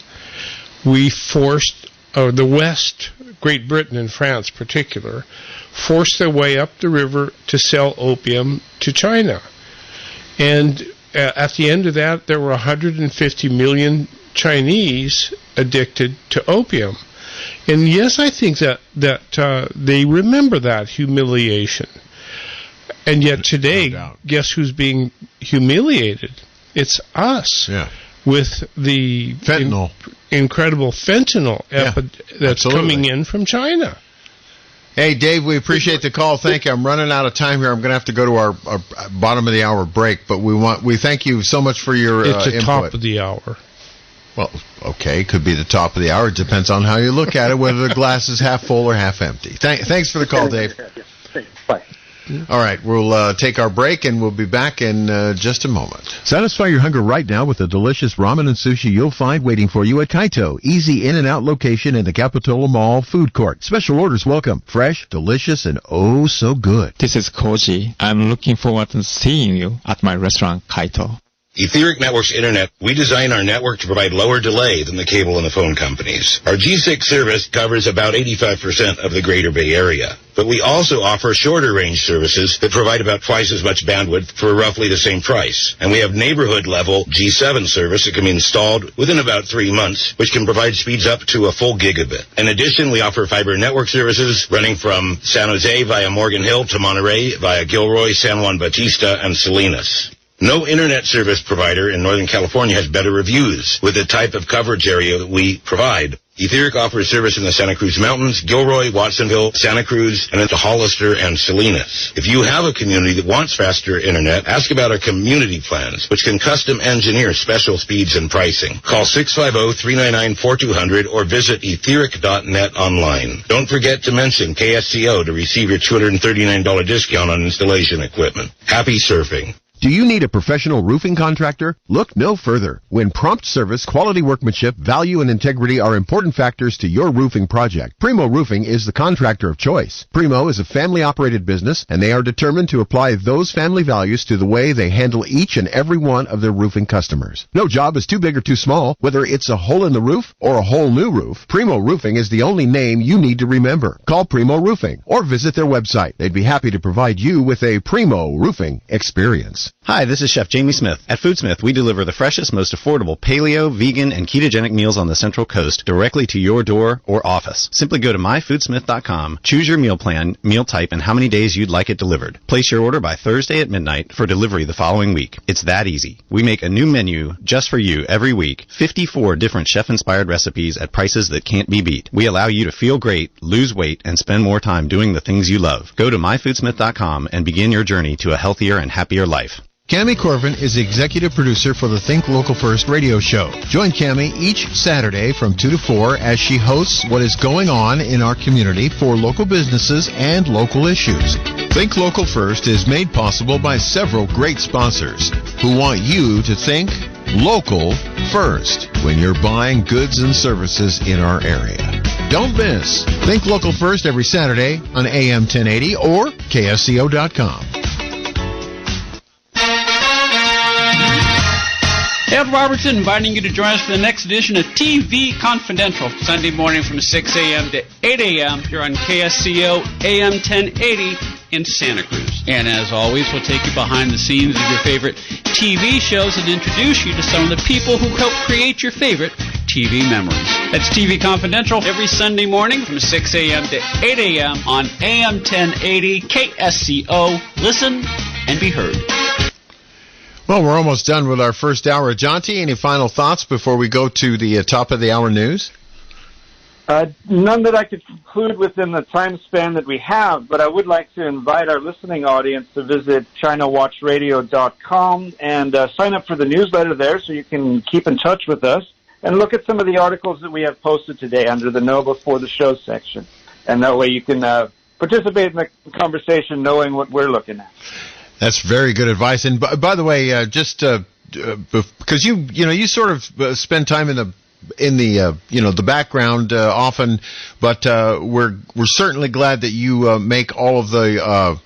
we forced, the West, Great Britain and France in particular, forced their way up the river to sell opium to China. And at the end of that, there were 150 million Chinese addicted to opium. And yes, I think that they remember that humiliation. And yet today, guess who's being humiliated? It's us. Yeah. With the fentanyl. Incredible fentanyl that's coming in from China. Hey, Dave, we appreciate the call. Thank you. I'm running out of time here. I'm going to have to go to our bottom of the hour break, but we thank you so much for your input. It's the top of the hour. Well, okay, could be the top of the hour. It depends on how you look at it, whether the glass is half full or half empty. Thanks for the call, Dave. Bye. All right, we'll take our break, and we'll be back in just a moment. Satisfy your hunger right now with the delicious ramen and sushi you'll find waiting for you at Kaito. Easy in and out location in the Capitola Mall food court. Special orders welcome. Fresh, delicious, and oh so good. This is Koji. I'm looking forward to seeing you at my restaurant, Kaito. Etheric Networks Internet, we design our network to provide lower delay than the cable and the phone companies. Our G6 service covers about 85% of the Greater Bay Area. But we also offer shorter range services that provide about twice as much bandwidth for roughly the same price. And we have neighborhood level G7 service that can be installed within about 3 months, which can provide speeds up to a full gigabit. In addition, we offer fiber network services running from San Jose via Morgan Hill to Monterey via Gilroy, San Juan Bautista, and Salinas. No internet service provider in Northern California has better reviews with the type of coverage area that we provide. Etheric offers service in the Santa Cruz Mountains, Gilroy, Watsonville, Santa Cruz, and into Hollister and Salinas. If you have a community that wants faster internet, ask about our community plans, which can custom engineer special speeds and pricing. Call 650-399-4200 or visit etheric.net online. Don't forget to mention KSCO to receive your $239 discount on installation equipment. Happy surfing. Do you need a professional roofing contractor? Look no further. When prompt service, quality workmanship, value, and integrity are important factors to your roofing project, Primo Roofing is the contractor of choice. Primo is a family-operated business, and they are determined to apply those family values to the way they handle each and every one of their roofing customers. No job is too big or too small, whether it's a hole in the roof or a whole new roof. Primo Roofing is the only name you need to remember. Call Primo Roofing or visit their website. They'd be happy to provide you with a Primo Roofing experience. Hi, this is Chef Jamie Smith. At Foodsmith, we deliver the freshest, most affordable paleo, vegan, and ketogenic meals on the Central Coast directly to your door or office. Simply go to myfoodsmith.com, choose your meal plan, meal type, and how many days you'd like it delivered. Place your order by Thursday at midnight for delivery the following week. It's that easy. We make a new menu just for you every week, 54 different chef-inspired recipes at prices that can't be beat. We allow you to feel great, lose weight, and spend more time doing the things you love. Go to myfoodsmith.com and begin your journey to a healthier and happier life. Cami Corvin is the executive producer for the Think Local First radio show. Join Cami each Saturday from 2 to 4 as she hosts what is going on in our community for local businesses and local issues. Think Local First is made possible by several great sponsors who want you to think local first when you're buying goods and services in our area. Don't miss Think Local First every Saturday on AM 1080 or KSCO.com. Ed Robertson inviting you to join us for the next edition of TV Confidential, Sunday morning from 6 a.m. to 8 a.m. here on KSCO AM 1080 in Santa Cruz. And as always, we'll take you behind the scenes of your favorite TV shows and introduce you to some of the people who helped create your favorite TV memories. That's TV Confidential every Sunday morning from 6 a.m. to 8 a.m. on AM 1080 KSCO. Listen and be heard. Well, we're almost done with our first hour. Jonty, any final thoughts before we go to the top of the hour news? None that I could conclude within the time span that we have, but I would like to invite our listening audience to visit ChinaWatchRadio.com and sign up for the newsletter there so you can keep in touch with us and look at some of the articles that we have posted today under the Know Before the Show section. And that way you can participate in the conversation knowing what we're looking at. That's very good advice. And by the way, because you sort of spend time in the background often, but we're certainly glad that you make all of the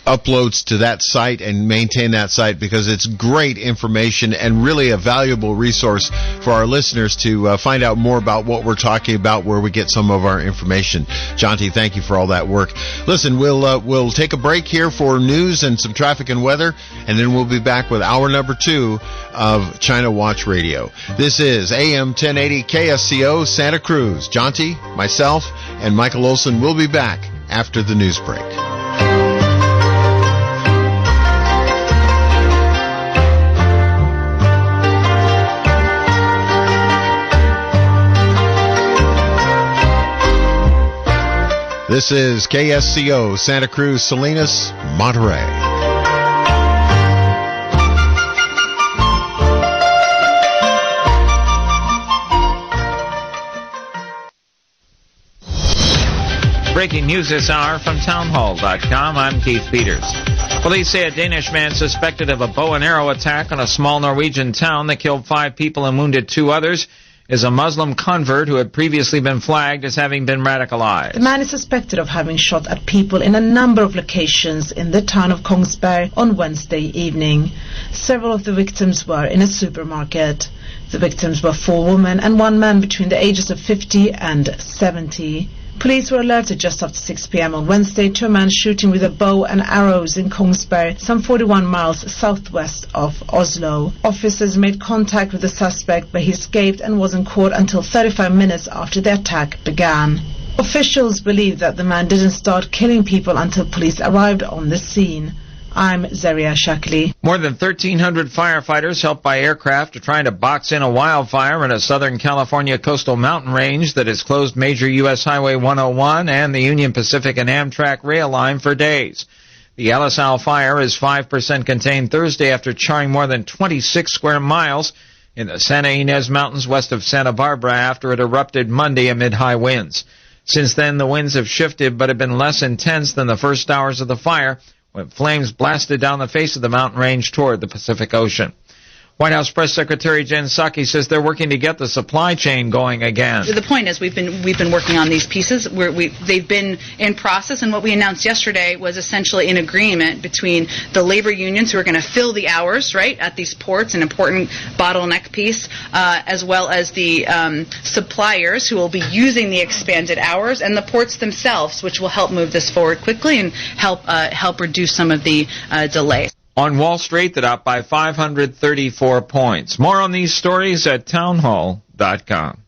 uploads to that site and maintain that site, because it's great information and really a valuable resource for our listeners to find out more about what we're talking about, where we get some of our information. Jonty, thank you for all that work. Listen, we'll take a break here for news and some traffic and weather, and then we'll be back with hour number 2 of China Watch Radio. This is AM 1080 KSCO Santa Cruz. Jonty, myself, and Michael Olson will be back after the news break. This is KSCO Santa Cruz, Salinas, Monterey. Breaking news this hour from townhall.com. I'm Keith Peters. Police say a Danish man suspected of a bow and arrow attack on a small Norwegian town that killed 5 people and wounded 2 others is a Muslim convert who had previously been flagged as having been radicalized. The man is suspected of having shot at people in a number of locations in the town of Kongsberg on Wednesday evening. Several of the victims were in a supermarket. The victims were 4 women and 1 man between the ages of 50 and 70. Police were alerted just after 6 p.m. on Wednesday to a man shooting with a bow and arrows in Kongsberg, some 41 miles southwest of Oslo. Officers made contact with the suspect, but he escaped and wasn't caught until 35 minutes after the attack began. Officials believe that the man didn't start killing people until police arrived on the scene. I'm Zaria Shakli. More than 1,300 firefighters helped by aircraft are trying to box in a wildfire in a Southern California coastal mountain range that has closed major U.S. Highway 101 and the Union Pacific and Amtrak rail line for days. The Alisal fire is 5% contained Thursday after charring more than 26 square miles in the Santa Ynez Mountains west of Santa Barbara after it erupted Monday amid high winds. Since then, the winds have shifted but have been less intense than the first hours of the fire, when flames blasted down the face of the mountain range toward the Pacific Ocean. White House Press Secretary Jen Psaki says they're working to get the supply chain going again. The point is we've been working on these pieces. They've been in process, and what we announced yesterday was essentially an agreement between the labor unions who are going to fill the hours, right, at these ports, an important bottleneck piece, as well as the suppliers who will be using the expanded hours, and the ports themselves, which will help move this forward quickly and help reduce some of the delays. On Wall Street, the Dow by 534 points. More on these stories at townhall.com.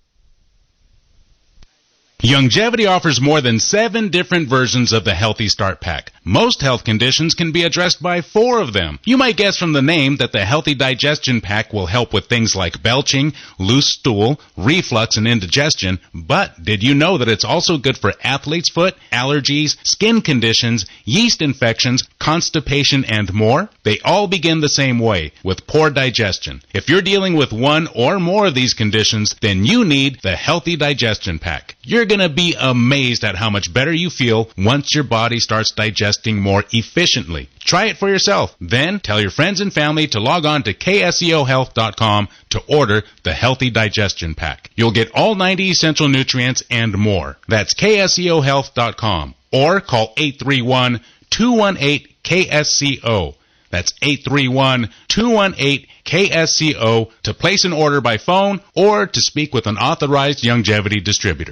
Longevity offers more than 7 different versions of the Healthy Start Pack. Most health conditions can be addressed by 4 of them. You might guess from the name that the Healthy Digestion Pack will help with things like belching, loose stool, reflux, and indigestion, but did you know that it's also good for athlete's foot, allergies, skin conditions, yeast infections, constipation, and more? They all begin the same way, with poor digestion. If you're dealing with one or more of these conditions, then you need the Healthy Digestion Pack. You're going to be amazed at how much better you feel once your body starts digesting more efficiently. Try it for yourself. Then tell your friends and family to log on to KSCOHealth.com to order the Healthy Digestion Pack. You'll get all 90 essential nutrients and more. That's KSCOHealth.com or call 831-218-KSCO. That's 831-218-KSCO to place an order by phone or to speak with an authorized longevity distributor.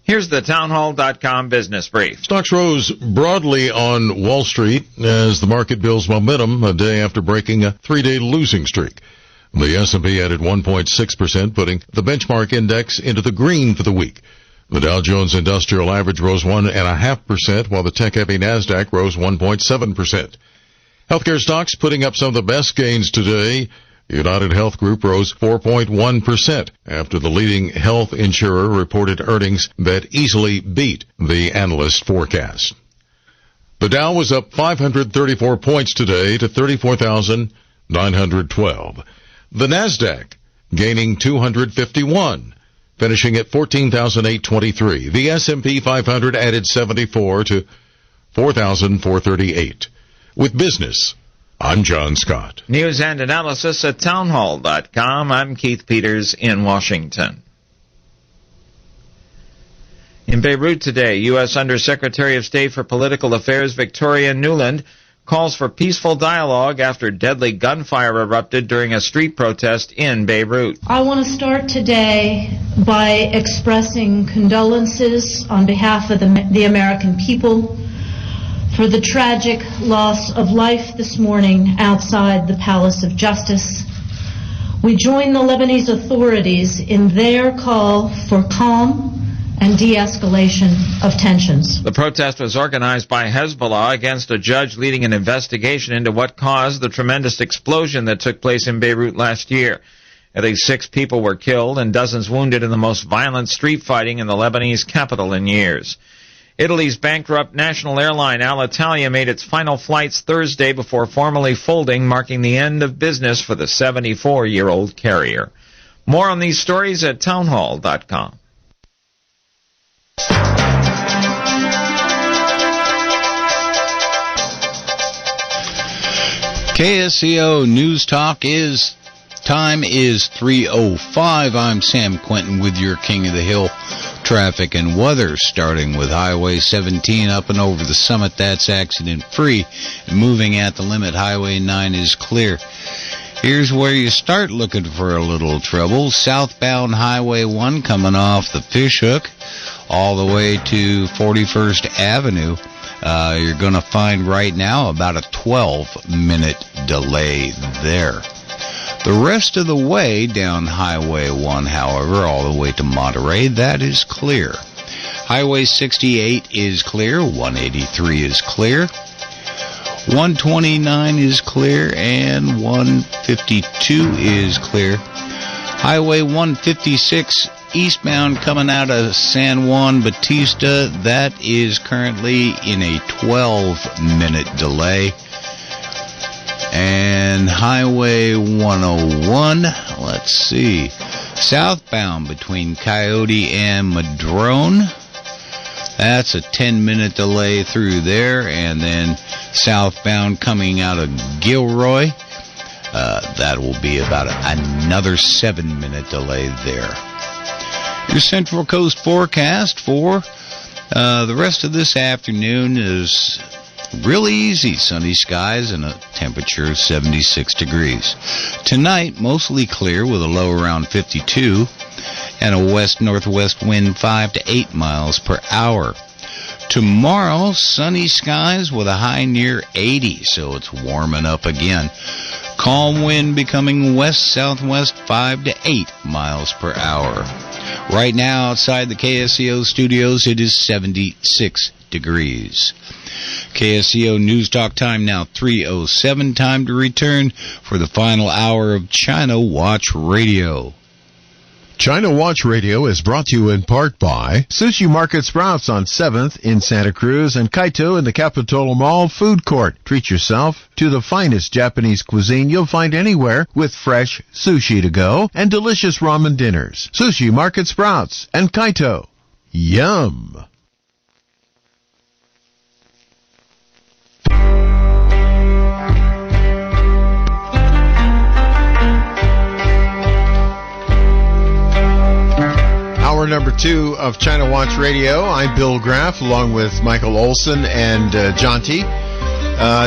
Here's the townhall.com business brief. Stocks rose broadly on Wall Street as the market builds momentum a day after breaking a 3-day losing streak. The S&P added 1.6%, putting the benchmark index into the green for the week. The Dow Jones Industrial Average rose 1.5%, while the tech-heavy NASDAQ rose 1.7%. Healthcare stocks putting up some of the best gains today. United Health Group rose 4.1% after the leading health insurer reported earnings that easily beat the analyst forecast. The Dow was up 534 points today to 34,912. The NASDAQ gaining 251, finishing at 14,823. The S&P 500 added 74 to 4,438. With business, I'm John Scott. News and analysis at townhall.com. I'm Keith Peters in Washington. In Beirut today, U.S. Undersecretary of State for Political Affairs Victoria Nuland calls for peaceful dialogue after deadly gunfire erupted during a street protest in Beirut. I want to start today by expressing condolences on behalf of the American people for the tragic loss of life this morning outside the Palace of Justice. We join the Lebanese authorities in their call for calm and de-escalation of tensions. The protest was organized by Hezbollah against a judge leading an investigation into what caused the tremendous explosion that took place in Beirut last year. At least 6 people were killed and dozens wounded in the most violent street fighting in the Lebanese capital in years. Italy's bankrupt national airline Alitalia made its final flights Thursday before formally folding, marking the end of business for the 74-year-old carrier. More on these stories at townhall.com. KSCO News Talk time is 3:05. I'm Sam Quentin with your King of the Hill traffic and weather, starting with Highway 17 up and over the summit. That's accident-free. Moving at the limit, Highway 9 is clear. Here's where you start looking for a little trouble. Southbound Highway 1 coming off the Fishhook all the way to 41st Avenue. You're going to find right now about a 12-minute delay there. The rest of the way down Highway 1, however, all the way to Monterey, that is clear. Highway 68 is clear. 183 is clear. 129 is clear. And 152 is clear. Highway 156 eastbound coming out of San Juan Bautista, that is currently in a 12-minute delay. And Highway 101, let's see, southbound between Coyote and Madrone, That's a 10-minute delay through there, and then southbound coming out of Gilroy, that will be about another 7-minute delay there. Your Central Coast forecast for the rest of this afternoon is really easy. Sunny skies and a temperature of 76 degrees. Tonight, mostly clear with a low around 52 and a west-northwest wind 5 to 8 miles per hour. Tomorrow, sunny skies with a high near 80, so it's warming up again. Calm wind becoming west-southwest 5 to 8 miles per hour. Right now, outside the KSCO studios, it is 76 degrees. KSCO News Talk time now 3:07. Time to return for the final hour of China Watch Radio. China Watch Radio is brought to you in part by Sushi Market Sprouts on 7th in Santa Cruz and Kaito in the Capitola Mall Food Court. Treat yourself to the finest Japanese cuisine you'll find anywhere with fresh sushi to go and delicious ramen dinners. Sushi Market Sprouts and Kaito. Yum! Hour number 2 of China Watch Radio. I'm Bill Graff, along with Michael Olson and Jonty.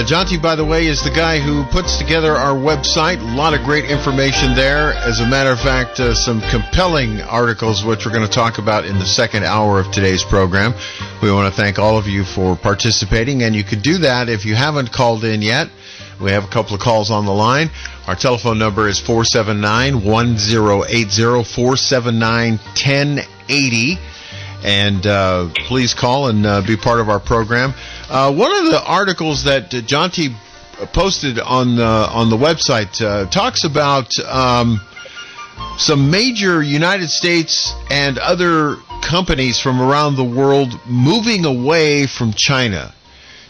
Jonty, by the way, is the guy who puts together our website. A lot of great information there. As a matter of fact, some compelling articles, which we're going to talk about in the second hour of today's program. We want to thank all of you for participating, and you can do that if you haven't called in yet. We have a couple of calls on the line. Our telephone number is 479-1080, 479-1080. And please call and be part of our program. One of the articles that Jonty posted on the website talks about some major United States and other companies from around the world moving away from China.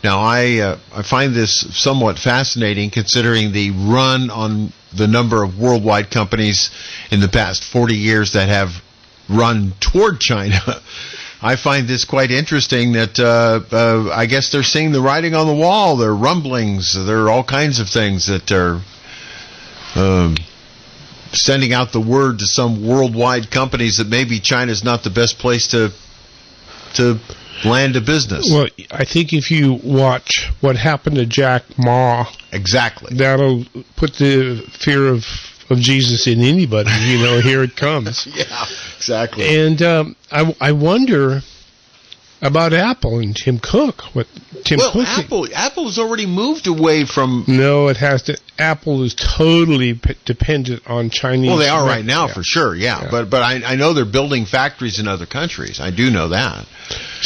Now, I find this somewhat fascinating, considering the run on the number of worldwide companies in the past 40 years that have run toward China. I find this quite interesting that I guess they're seeing the writing on the wall. There are rumblings. There are all kinds of things that are sending out the word to some worldwide companies that maybe China's not the best place to land a business. Well, I think if you watch what happened to Jack Ma, exactly, that'll put the fear of Jesus in anybody. You know, here it comes. Yeah, exactly. And I wonder about Apple and Tim Cook. Apple has already moved away from. No, it has to. Apple is totally dependent on Chinese. Well, they are right now, for sure. Yeah. But I know they're building factories in other countries. I do know that.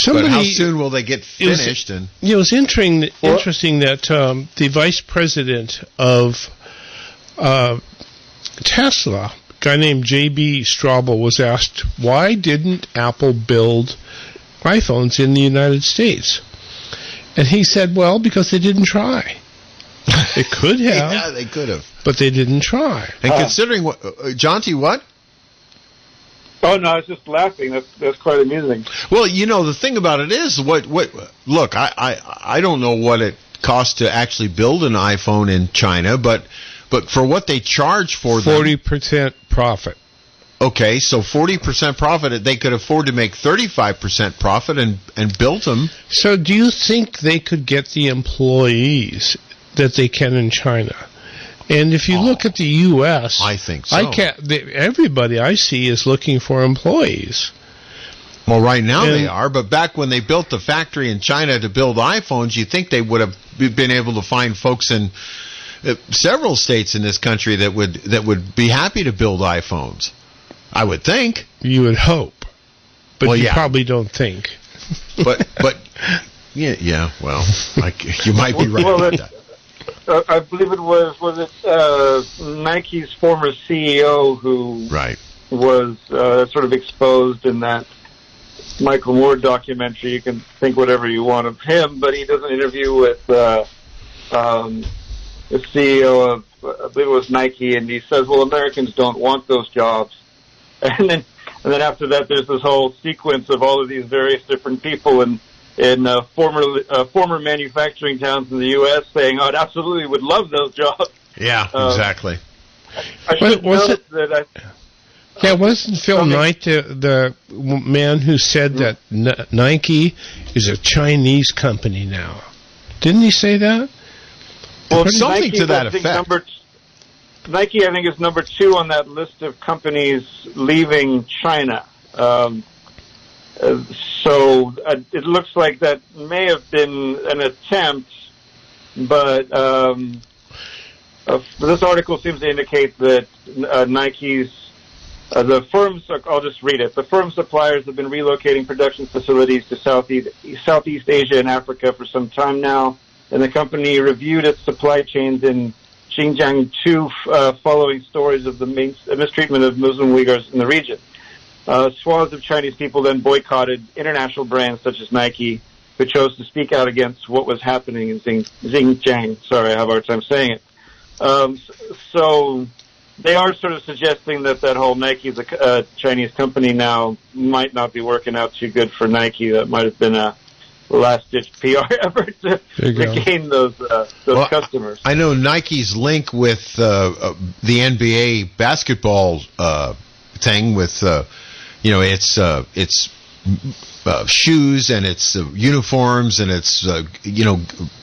But how soon will they get finished? It was interesting that the vice president of Tesla, a guy named J.B. Straubel, was asked, why didn't Apple build iPhones in the United States? And he said, well, because they didn't try. They could have. Yeah, they could have. But they didn't try. And considering what... Jonty, what? Oh, no, I was just laughing. That's quite amusing. Well, you know, the thing about it is, look, I don't know what it costs to actually build an iPhone in China, but for what they charge for them... 40% profit. Okay, so 40% profit, they could afford to make 35% profit and build them. So do you think they could get the employees that they can in China? And if you look at the U.S., I think so. Everybody I see is looking for employees. Well, right now they are, but back when they built the factory in China to build iPhones, you think they would have been able to find folks in several states in this country that would be happy to build iPhones. I would think. You would hope. But you probably don't think. But yeah, well, you might be right about that. I believe it was Nike's former CEO who was sort of exposed in that Michael Moore documentary. You can think whatever you want of him, but he does an interview with the CEO of, I believe it was Nike, and he says, well, Americans don't want those jobs. And then And then after that, there's this whole sequence of all of these various different people in former manufacturing towns in the U.S. saying, "Oh, I'd absolutely would love those jobs." Yeah, exactly. I should note that wasn't Phil Knight the man who said that Nike is a Chinese company now? Didn't he say that? Well, something Nike, to that effect. Nike, I think, is number 2 on that list of companies leaving China. So it looks like that may have been an attempt, but this article seems to indicate that Nike's the firms, I'll just read it. The firm suppliers have been relocating production facilities to Southeast Asia and Africa for some time now, and the company reviewed its supply chains in Xinjiang too, following stories of the mistreatment of Muslim Uyghurs in the region. Swaths of Chinese people then boycotted international brands such as Nike, who chose to speak out against what was happening in Xinjiang. Sorry, I have a hard time saying it. So they are sort of suggesting that whole Nike is a Chinese company now might not be working out too good for Nike. That might have been a last-ditch PR effort to gain those customers. I know Nike's link with the NBA basketball thing with its shoes and its uniforms and its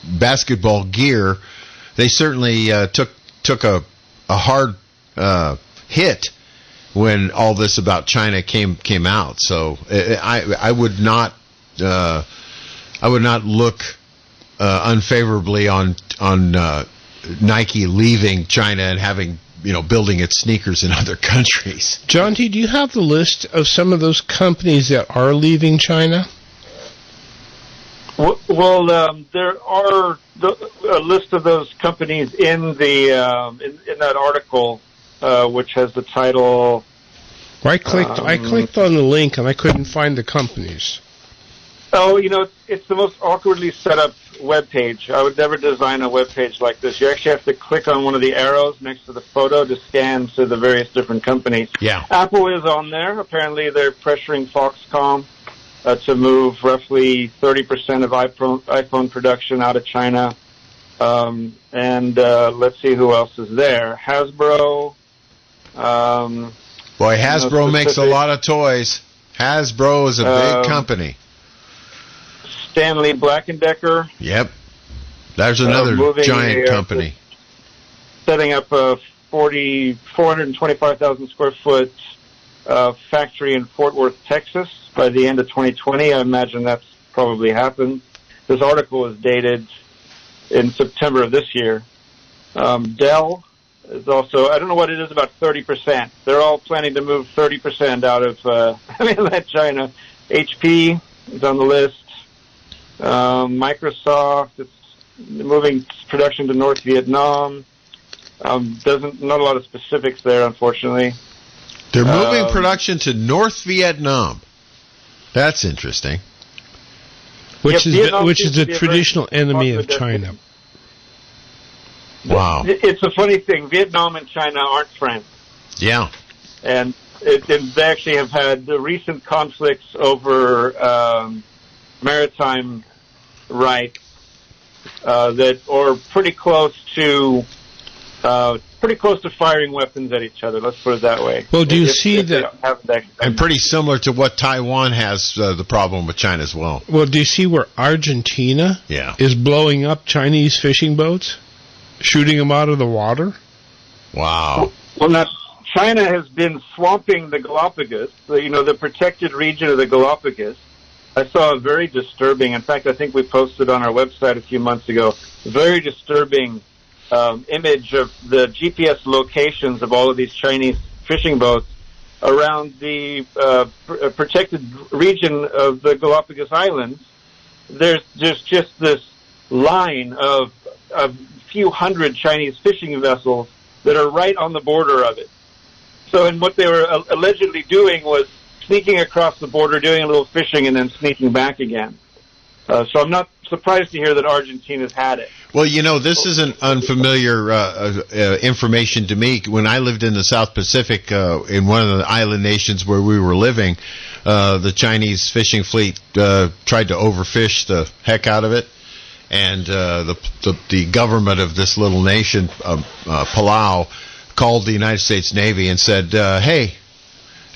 basketball gear. They certainly took a hard hit when all this about China came out. So I would not look unfavorably on Nike leaving China and having building its sneakers in other countries. Jonty, do you have the list of some of those companies that are leaving China? Well, there are a list of those companies in the in that article, which has the title. I clicked on the link and I couldn't find the companies. Oh, it's the most awkwardly set up web page. I would never design a web page like this. You actually have to click on one of the arrows next to the photo to scan to the various different companies. Yeah. Apple is on there. Apparently, they're pressuring Foxconn to move roughly 30% of iPhone production out of China. And let's see who else is there. Hasbro. Boy, Hasbro makes a lot of toys. Hasbro is a big company. Stanley Black & Decker. Yep. There's another giant company. Setting up a 425,000 square foot factory in Fort Worth, Texas by the end of 2020. I imagine that's probably happened. This article is dated in September of this year. Dell is also, I don't know what it is, about 30%. They're all planning to move 30% out of China. HP is on the list. Microsoft, it's moving production to North Vietnam. Not a lot of specifics there, unfortunately. They're moving production to North Vietnam. That's interesting. Which is the traditional enemy of China. Wow. It's a funny thing. Vietnam and China aren't friends. Yeah. And they actually have had recent conflicts over maritime rights that are pretty close to firing weapons at each other. Let's put it that way. Well, do you see that? And pretty similar to what Taiwan has the problem with China as well. Well, do you see where Argentina is blowing up Chinese fishing boats, shooting them out of the water? Wow. Well, now China has been swamping the Galapagos, the protected region of the Galapagos. I saw a very disturbing, in fact, I think we posted on our website a few months ago, very disturbing image of the GPS locations of all of these Chinese fishing boats around the protected region of the Galapagos Islands. There's just this line of a few hundred Chinese fishing vessels that are right on the border of it. So, and what they were allegedly doing was sneaking across the border, doing a little fishing, and then sneaking back again. So I'm not surprised to hear that Argentina's had it. Well, this isn't unfamiliar information to me. When I lived in the South Pacific, in one of the island nations where we were living, the Chinese fishing fleet tried to overfish the heck out of it, and the government of this little nation, Palau, called the United States Navy and said, hey,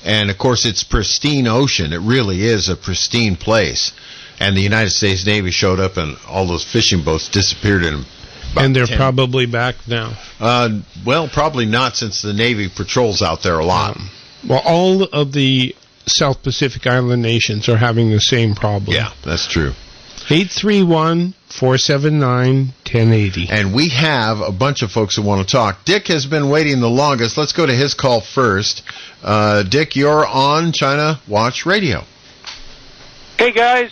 and of course it's pristine ocean. It really is a pristine place. And the United States Navy showed up, and all those fishing boats disappeared in about And they're 10. probably back now. Well, probably not, since the Navy patrols out there a lot. Well, all of the South Pacific Island nations are having the same problem. Yeah, that's true. 831-479-1080. And we have a bunch of folks who want to talk. Dick has been waiting the longest. Let's go to his call first. Dick, you're on China Watch Radio. Hey, guys.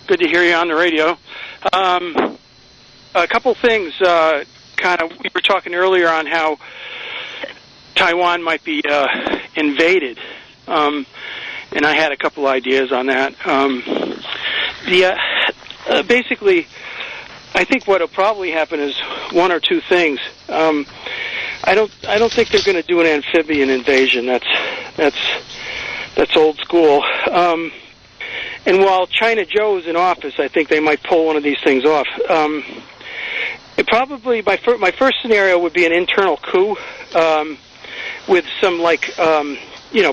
Good to hear you on the radio. A couple things. We were talking earlier on how Taiwan might be invaded, and I had a couple ideas on that. Basically, I think what will probably happen is one or two things. I don't think they're going to do an amphibian invasion. That's old school. And while China Joe's in office, I think they might pull one of these things off. It probably my first scenario would be an internal coup with some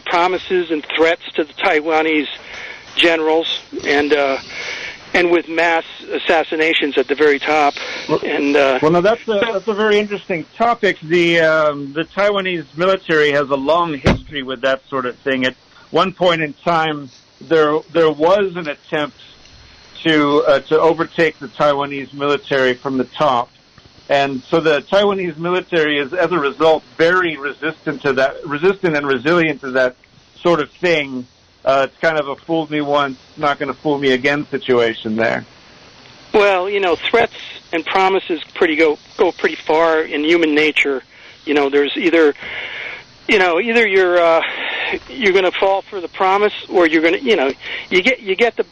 promises and threats to the Taiwanese generals, and with mass assassinations at the very top. That's a very interesting topic. The Taiwanese military has a long history with that sort of thing. At one point in time, there was an attempt to overtake the Taiwanese military from the top, and so the Taiwanese military is, as a result, very resistant and resilient to that sort of thing. It's kind of a fool me once, not going to fool me again situation there. Well, threats and promises go pretty far in human nature. There's either you're going to fall for the promise, or you're going to you get the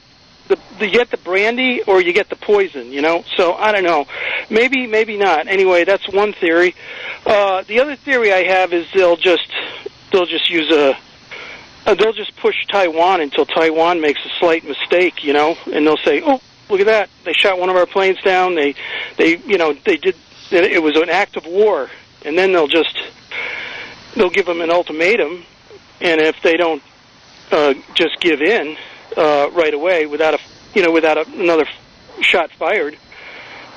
brandy, or you get the poison. So I don't know, maybe not. Anyway, that's one theory. The other theory I have is they'll just push Taiwan until Taiwan makes a slight mistake, and they'll say, "Oh, look at that! They shot one of our planes down. They did. It was an act of war." And then they'll give them an ultimatum, and if they don't just give in right away without another shot fired,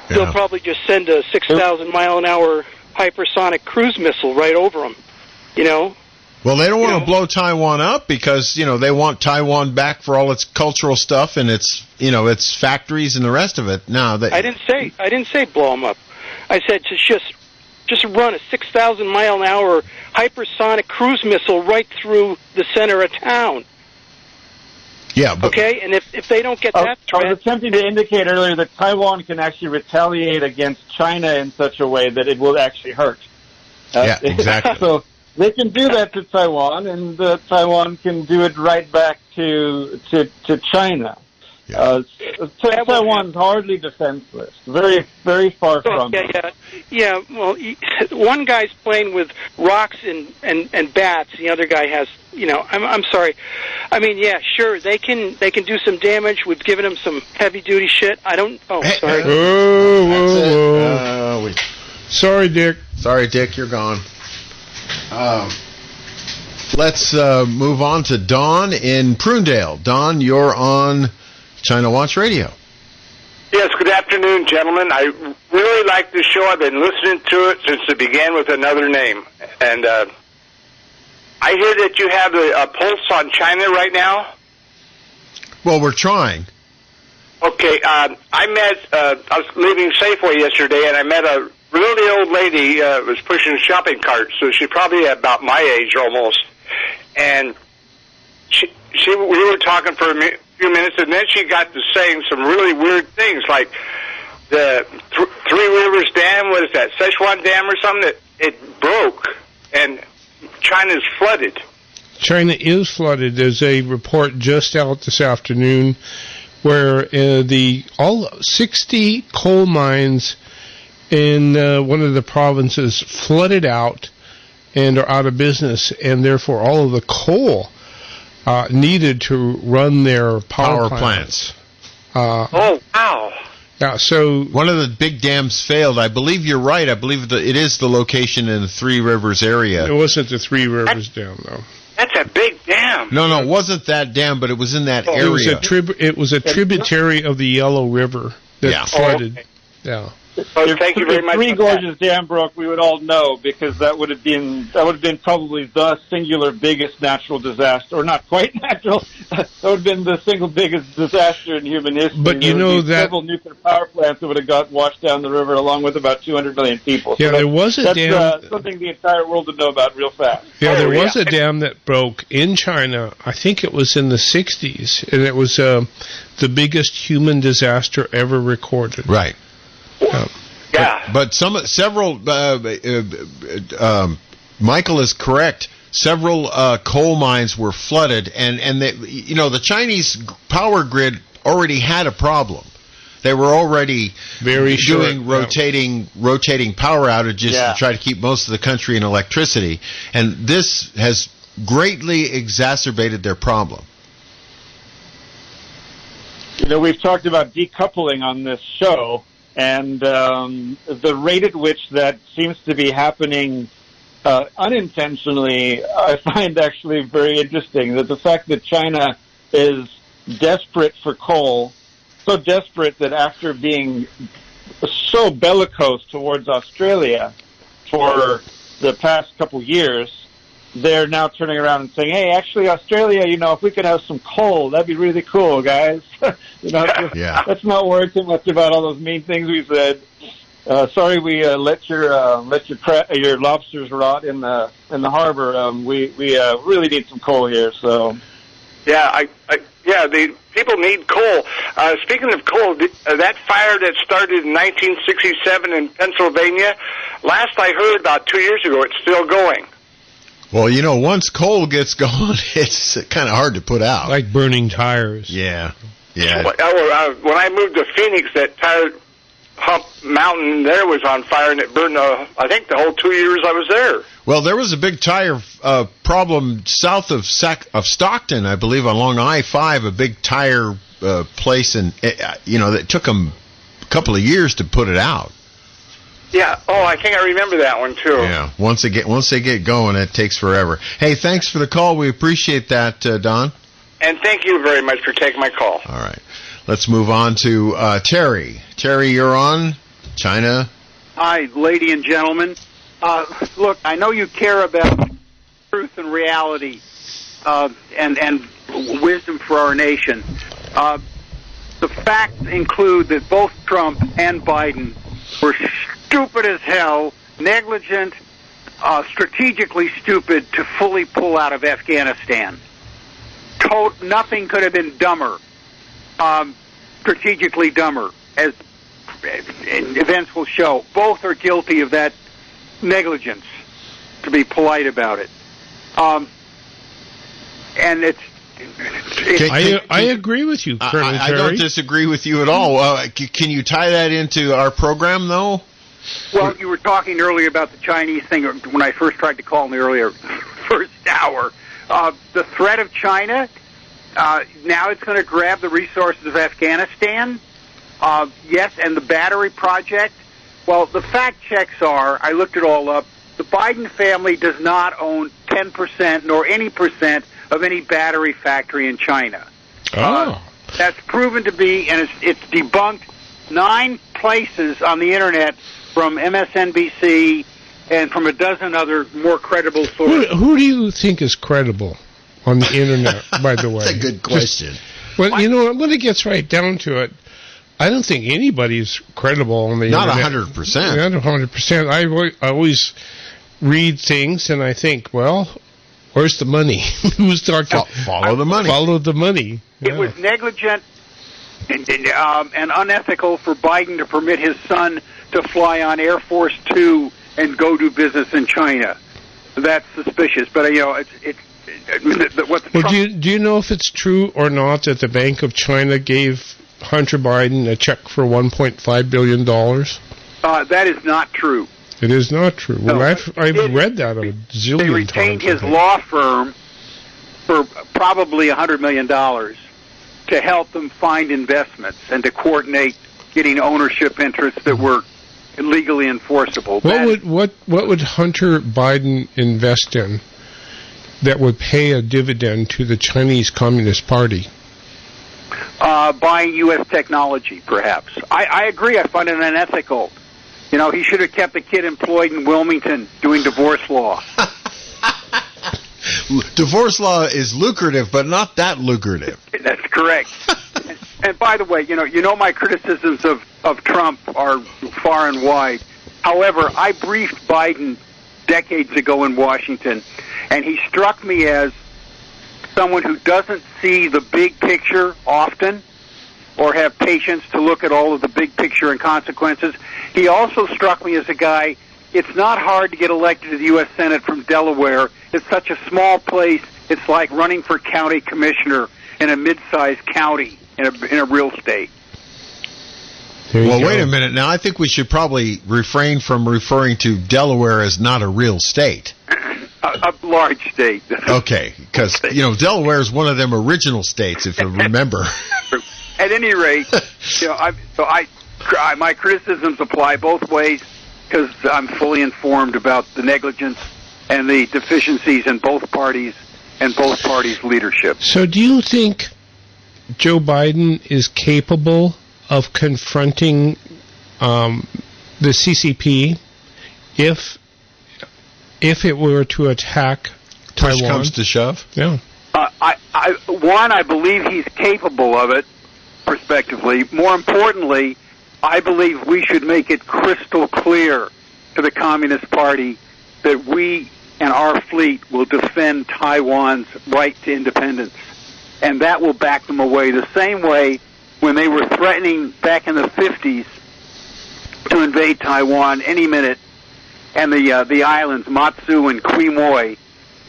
they'll probably just send a 6,000-mile-an-hour hypersonic cruise missile right over them. Well, they don't want to blow Taiwan up because, they want Taiwan back for all its cultural stuff and its factories and the rest of it. No, I didn't say blow them up. I said to just run a 6,000-mile-an-hour hypersonic cruise missile right through the center of town. Yeah. But, okay, and if they don't get that threat... I was attempting to indicate earlier that Taiwan can actually retaliate against China in such a way that it will actually hurt. Yeah, exactly. So they can do that to Taiwan, and Taiwan can do it right back to China. Yeah. Taiwan's hardly defenseless. Very, very far from it. Yeah. Well, one guy's playing with rocks and bats. The other guy has, I'm sorry. I mean, yeah, sure, they can do some damage. We've given them some heavy duty shit. Sorry. Whoa. Sorry, Dick. Sorry, Dick. You're gone. Let's move on to Don in Prunedale. Don, you're on China Watch Radio. Yes, good afternoon, gentlemen. I really like this show. I've been listening to it since it began with another name. And I hear that you have a pulse on China right now. Well, we're trying. Okay, I was leaving Safeway yesterday, and I met a really old lady was pushing shopping carts, so she's probably about my age almost. And we were talking for a few minutes, and then she got to saying some really weird things, like the Three Rivers Dam, what is that, Sichuan Dam or something, that it broke, and China's flooded. China is flooded. There's a report just out this afternoon where all 60 coal mines in one of the provinces flooded out and are out of business, and therefore all of the coal needed to run their power plants. Oh, wow. Yeah, so one of the big dams failed. I believe you're right. I believe that it is the location in the Three Rivers area. It wasn't the Three Rivers Dam, though. That's a big dam. No, it wasn't that dam, but it was in that area. It was a tributary of the Yellow River that flooded. Yeah. Thank you very much. If Three Gorges Dam broke, we would all know, because that would have been probably the singular biggest natural disaster, or not quite natural. That would have been the single biggest disaster in human history. But you know that several nuclear power plants that would have got washed down the river, along with about 200 million people. Yeah, so there was a dam. That's something the entire world would know about real fast. Yeah, there was a dam that broke in China. I think it was in the 60s, and it was the biggest human disaster ever recorded. Right. Yeah. But several. Michael is correct. Several coal mines were flooded, and the Chinese power grid already had a problem. They were already doing rotating power outages to try to keep most of the country in electricity, and this has greatly exacerbated their problem. We've talked about decoupling on this show, and the rate at which that seems to be happening unintentionally, I find actually very interesting. That the fact that China is desperate for coal, so desperate that after being so bellicose towards Australia for the past couple years, they're now turning around and saying, hey, actually, Australia, if we could have some coal, that'd be really cool, guys. Let's not worry too much about all those mean things we said. Sorry, we let your lobsters rot in the harbor. We really need some coal here. So, the people need coal. Speaking of coal, that fire that started in 1967 in Pennsylvania, last I heard about 2 years ago, it's still going. Well, once coal gets going, it's kind of hard to put out. Like burning tires. Yeah. When I moved to Phoenix, that tire hump mountain there was on fire, and it burned, I think, the whole 2 years I was there. Well, there was a big tire problem south of Stockton, I believe, along I-5, a big tire place, and, that took them a couple of years to put it out. Yeah. Oh, I think I remember that one too. Yeah. Once they get going, it takes forever. Hey, thanks for the call. We appreciate that, Don. And thank you very much for taking my call. All right. Let's move on to Terry. Terry, you're on. China. Hi, lady and gentlemen. Look, I know you care about truth and reality and wisdom for our nation. The facts include that both Trump and Biden were stupid as hell, negligent, strategically stupid to fully pull out of Afghanistan. Nothing could have been dumber, strategically dumber, as events will show. Both are guilty of that negligence, to be polite about it. And I agree with you, Colonel Terry. I don't disagree with you at all. Can you tie that into our program, though? Well, you were talking earlier about the Chinese thing when I first tried to call in the earlier first hour. The threat of China, now it's going to grab the resources of Afghanistan. Yes, and the battery project. Well, the fact checks are, I looked it all up, the Biden family does not own 10% nor any percent of any battery factory in China. That's proven to be, and it's debunked 9 places on the Internet from MSNBC and from a dozen other more credible sources. Who do you think is credible on the Internet, by the way? That's a good question. When it gets right down to it, I don't think anybody's credible on the Internet. Not 100%. Not 100%. I always read things and I think, well, where's the money? Who's talking? Follow the money. Follow the money. It was negligent and unethical for Biden to permit his son to fly on Air Force 2 and go do business in China. That's suspicious. But Well, do you know if it's true or not that the Bank of China gave Hunter Biden a check for $1.5 billion? That is not true. It is not true. No, well, I've read that a zillion times. They retained his law firm for probably $100 million to help them find investments and to coordinate getting ownership interests that were legally enforceable. What would Hunter Biden invest in that would pay a dividend to the Chinese Communist Party? Buying U.S. technology, perhaps. I agree. I find it unethical. You know, he should have kept the kid employed in Wilmington doing divorce law. Divorce law is lucrative, but not that lucrative. That's correct. And by the way, you know my criticisms of Trump are far and wide. However, I briefed Biden decades ago in Washington, and he struck me as someone who doesn't see the big picture often or have patience to look at all of the big picture and consequences. He also struck me as a guy, it's not hard to get elected to the U.S. Senate from Delaware. It's such a small place, it's like running for county commissioner in a mid-sized county in a real state. Well, wait a minute. Now, I think we should probably refrain from referring to Delaware as not a real state. A large state. Okay, because, Delaware is one of them original states, if you remember. At any rate, my criticisms apply both ways because I'm fully informed about the negligence and the deficiencies in both parties and both parties' leadership. So do you think Joe Biden is capable of confronting the CCP if it were to attack Taiwan? Push comes to shove? Yeah. I believe he's capable of it, prospectively. More importantly, I believe we should make it crystal clear to the Communist Party that we and our fleet will defend Taiwan's right to independence. And that will back them away the same way when they were threatening back in the 50s to invade Taiwan any minute, and the islands, Matsu and Quemoy,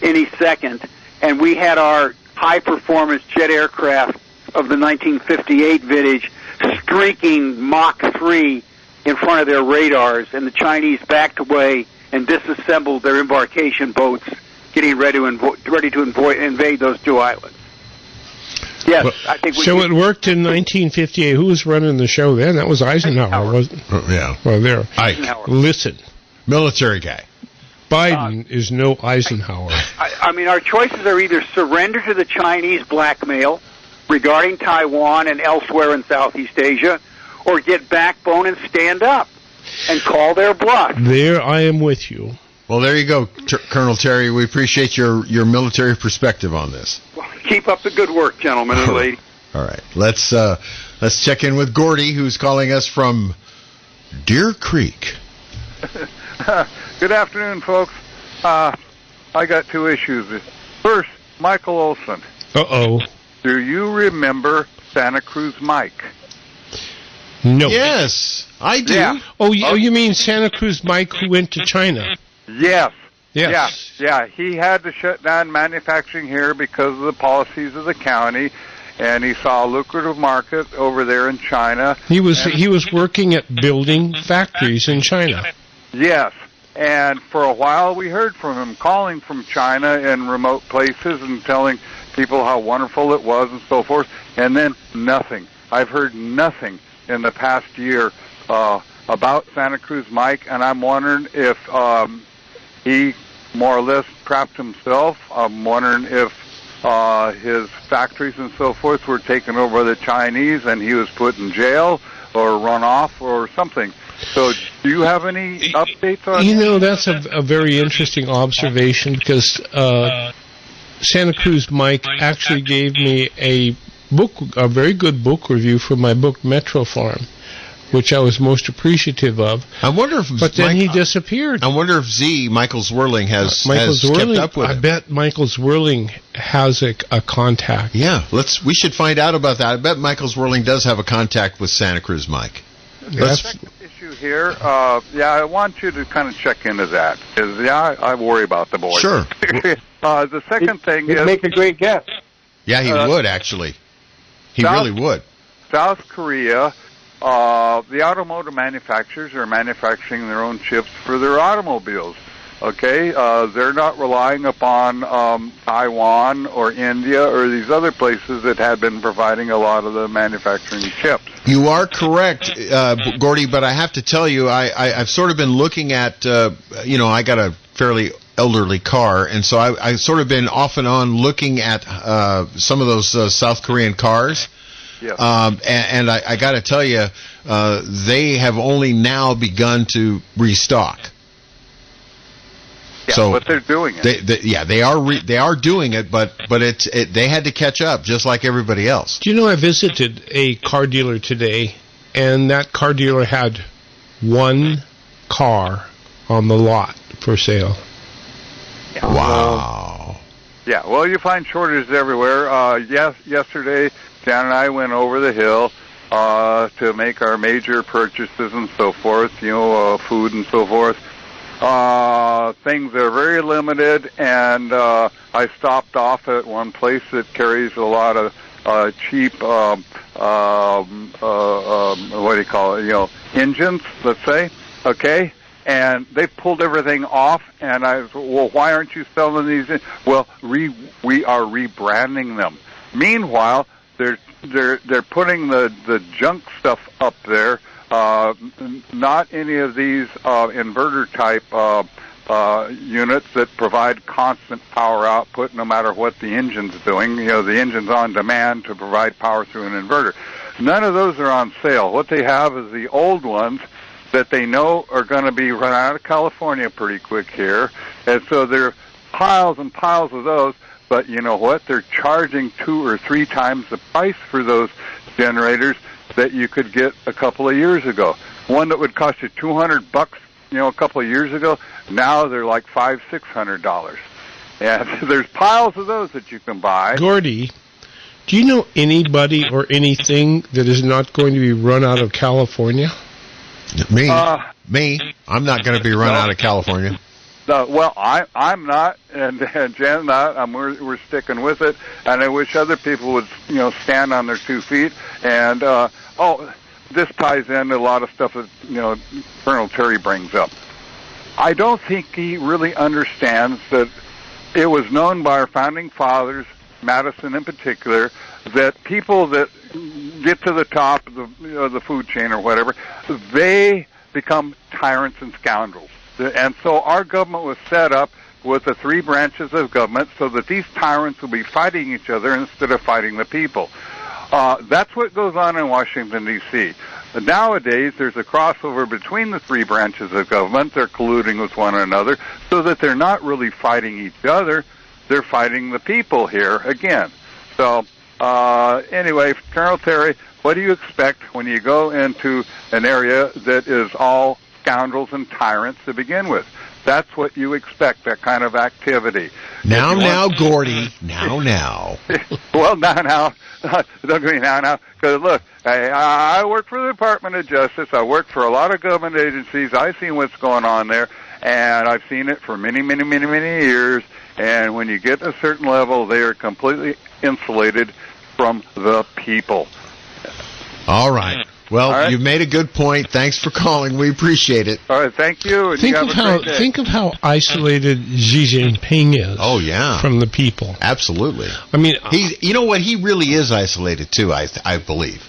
any second. And we had our high-performance jet aircraft of the 1958 vintage streaking Mach 3 in front of their radars, and the Chinese backed away and disassembled their embarkation boats, getting ready to invade those two islands. Yes, well, I think. It worked in 1958. Who was running the show then? That was Eisenhower, wasn't it? Yeah. Well, there. Eisenhower. Listen, military guy. Biden is no Eisenhower. I mean, our choices are either surrender to the Chinese blackmail regarding Taiwan and elsewhere in Southeast Asia, or get backbone and stand up and call their bluff. There, I am with you. Well, there you go, Colonel Terry. We appreciate your military perspective on this. Well, keep up the good work, gentlemen and ladies. All right, let's check in with Gordy, who's calling us from Deer Creek. Good afternoon, folks. I got two issues. First, Michael Olson. Uh-oh. Do you remember Santa Cruz Mike? No. Yes, I do. Yeah. Oh, you mean Santa Cruz Mike who went to China? Yes. Yes. Yeah. He had to shut down manufacturing here because of the policies of the county, and he saw a lucrative market over there in China. He was working at building factories in China. Yes. And for a while we heard from him, calling from China in remote places and telling people how wonderful it was and so forth, and then nothing. I've heard nothing in the past year about Santa Cruz Mike, and I'm wondering if he more or less trapped himself. I'm wondering if his factories and so forth were taken over by the Chinese and he was put in jail or run off or something. So do you have any updates on that? That's a very interesting observation because Santa Cruz Mike actually gave me a very good book review for my book Metro Farm, which I was most appreciative of. I wonder if then he disappeared. I wonder if Michael Zwirling has kept up with him. I bet Michael Zwirling has a contact. Yeah, we should find out about that. I bet Michael Zwirling does have a contact with Santa Cruz Mike. Second issue here, I want you to kind of check into that. I worry about the boys. Sure. The second thing he'd is... make a great guest. Yeah, he would, actually. He really would. South Korea, the automotive manufacturers are manufacturing their own chips for their automobiles. Okay, they're not relying upon Taiwan or India or these other places that had been providing a lot of the manufacturing chips. You are correct, Gordy, but I have to tell you, I've sort of been looking at, I got a fairly elderly car, and so I've sort of been off and on looking at some of those South Korean cars. Yes. And I got to tell you, they have only now begun to restock. Yeah, so but they're doing it. They are doing it, but they had to catch up just like everybody else. Do you know I visited a car dealer today, and that car dealer had one car on the lot for sale. Yeah. Wow. Well, you find shortages everywhere. Yesterday, Dan and I went over the hill to make our major purchases and so forth, food and so forth. Things are very limited, and I stopped off at one place that carries a lot of cheap, engines, let's say, okay? And they pulled everything off, and I said, well, why aren't you selling these? Well, we are rebranding them. Meanwhile, they're putting the junk stuff up there. Not any of these inverter type units that provide constant power output no matter what the engine's doing. The engine's on demand to provide power through an inverter. None of those are on sale. What they have is the old ones that they know are going to be run out of California pretty quick here. And so there are piles and piles of those. But you know what? They're charging 2 or 3 times the price for those generators that you could get a couple of years ago. One that would cost you $200, a couple of years ago, now they're like $500-$600. And there's piles of those that you can buy. Gordy, do you know anybody or anything that is not going to be run out of California? Me. I'm not going to be run out of California. Well, I'm not, and Jen's not. We're sticking with it, and I wish other people would, stand on their 2 feet. And this ties into a lot of stuff that Colonel Terry brings up. I don't think he really understands that it was known by our founding fathers, Madison in particular, that people that get to the top of the food chain or whatever, they become tyrants and scoundrels. And so our government was set up with the 3 branches of government so that these tyrants will be fighting each other instead of fighting the people. That's what goes on in Washington, D.C. Nowadays, there's a crossover between the 3 branches of government. They're colluding with one another so that they're not really fighting each other. They're fighting the people here again. So anyway, Colonel Terry, what do you expect when you go into an area that is all scoundrels and tyrants to begin with? That's what you expect, that kind of activity. Now, Gordy. Now. Well, now. Don't get me now. Because, look, I work for the Department of Justice. I work for a lot of government agencies. I've seen what's going on there, and I've seen it for many, many, many, many years. And when you get to a certain level, they are completely insulated from the people. All right. Well, you've made a good point. Thanks for calling. We appreciate it. All right, thank you. And think of how isolated Xi Jinping is. Oh, yeah. From the people. Absolutely. I mean, you know what? He really is isolated too. I believe.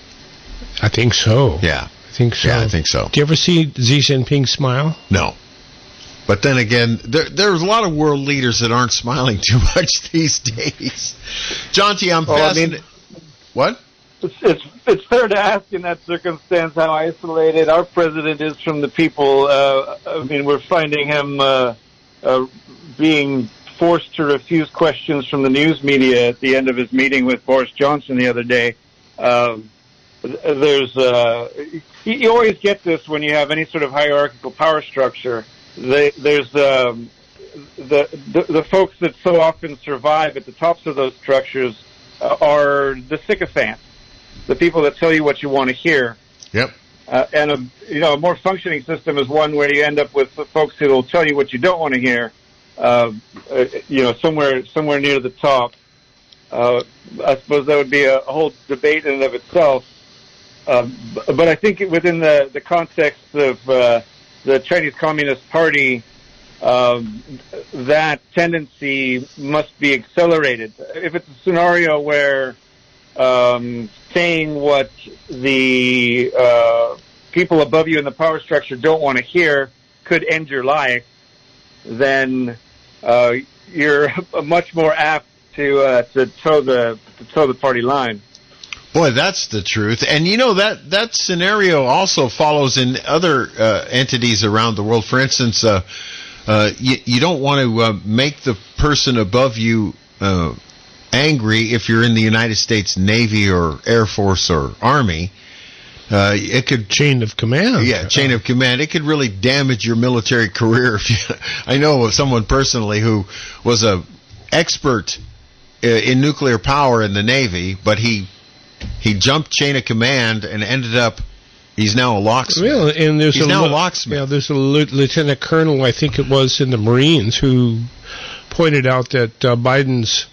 I think so. Yeah. I think so. Yeah, I think so. Do you ever see Xi Jinping smile? No. But then again, there's a lot of world leaders that aren't smiling too much these days. Jonty, I'm fascinated. What? It's fair to ask in that circumstance how isolated our president is from the people. We're finding him being forced to refuse questions from the news media at the end of his meeting with Boris Johnson the other day. You always get this when you have any sort of hierarchical power structure. There's the folks that so often survive at the tops of those structures are the sycophants. The people that tell you what you want to hear. Yep. And a more functioning system is one where you end up with folks who will tell you what you don't want to hear, somewhere near the top. I suppose that would be a whole debate in and of itself. But I think within the context of the Chinese Communist Party, that tendency must be accelerated. If it's a scenario where saying what the people above you in the power structure don't want to hear could end your life, then you're much more apt to toe the party line. Boy, that's the truth. And that scenario also follows in other entities around the world. For instance, you don't want to make the person above you angry if you're in the United States Navy or Air Force or Army. It could chain of command. Yeah, chain of command. It could really damage your military career. I know of someone personally who was a expert in nuclear power in the Navy, but he jumped chain of command and ended up. He's now a locksmith. Really? And he's now a locksmith. Yeah, there's a lieutenant colonel, I think it was, in the Marines, who pointed out that Biden's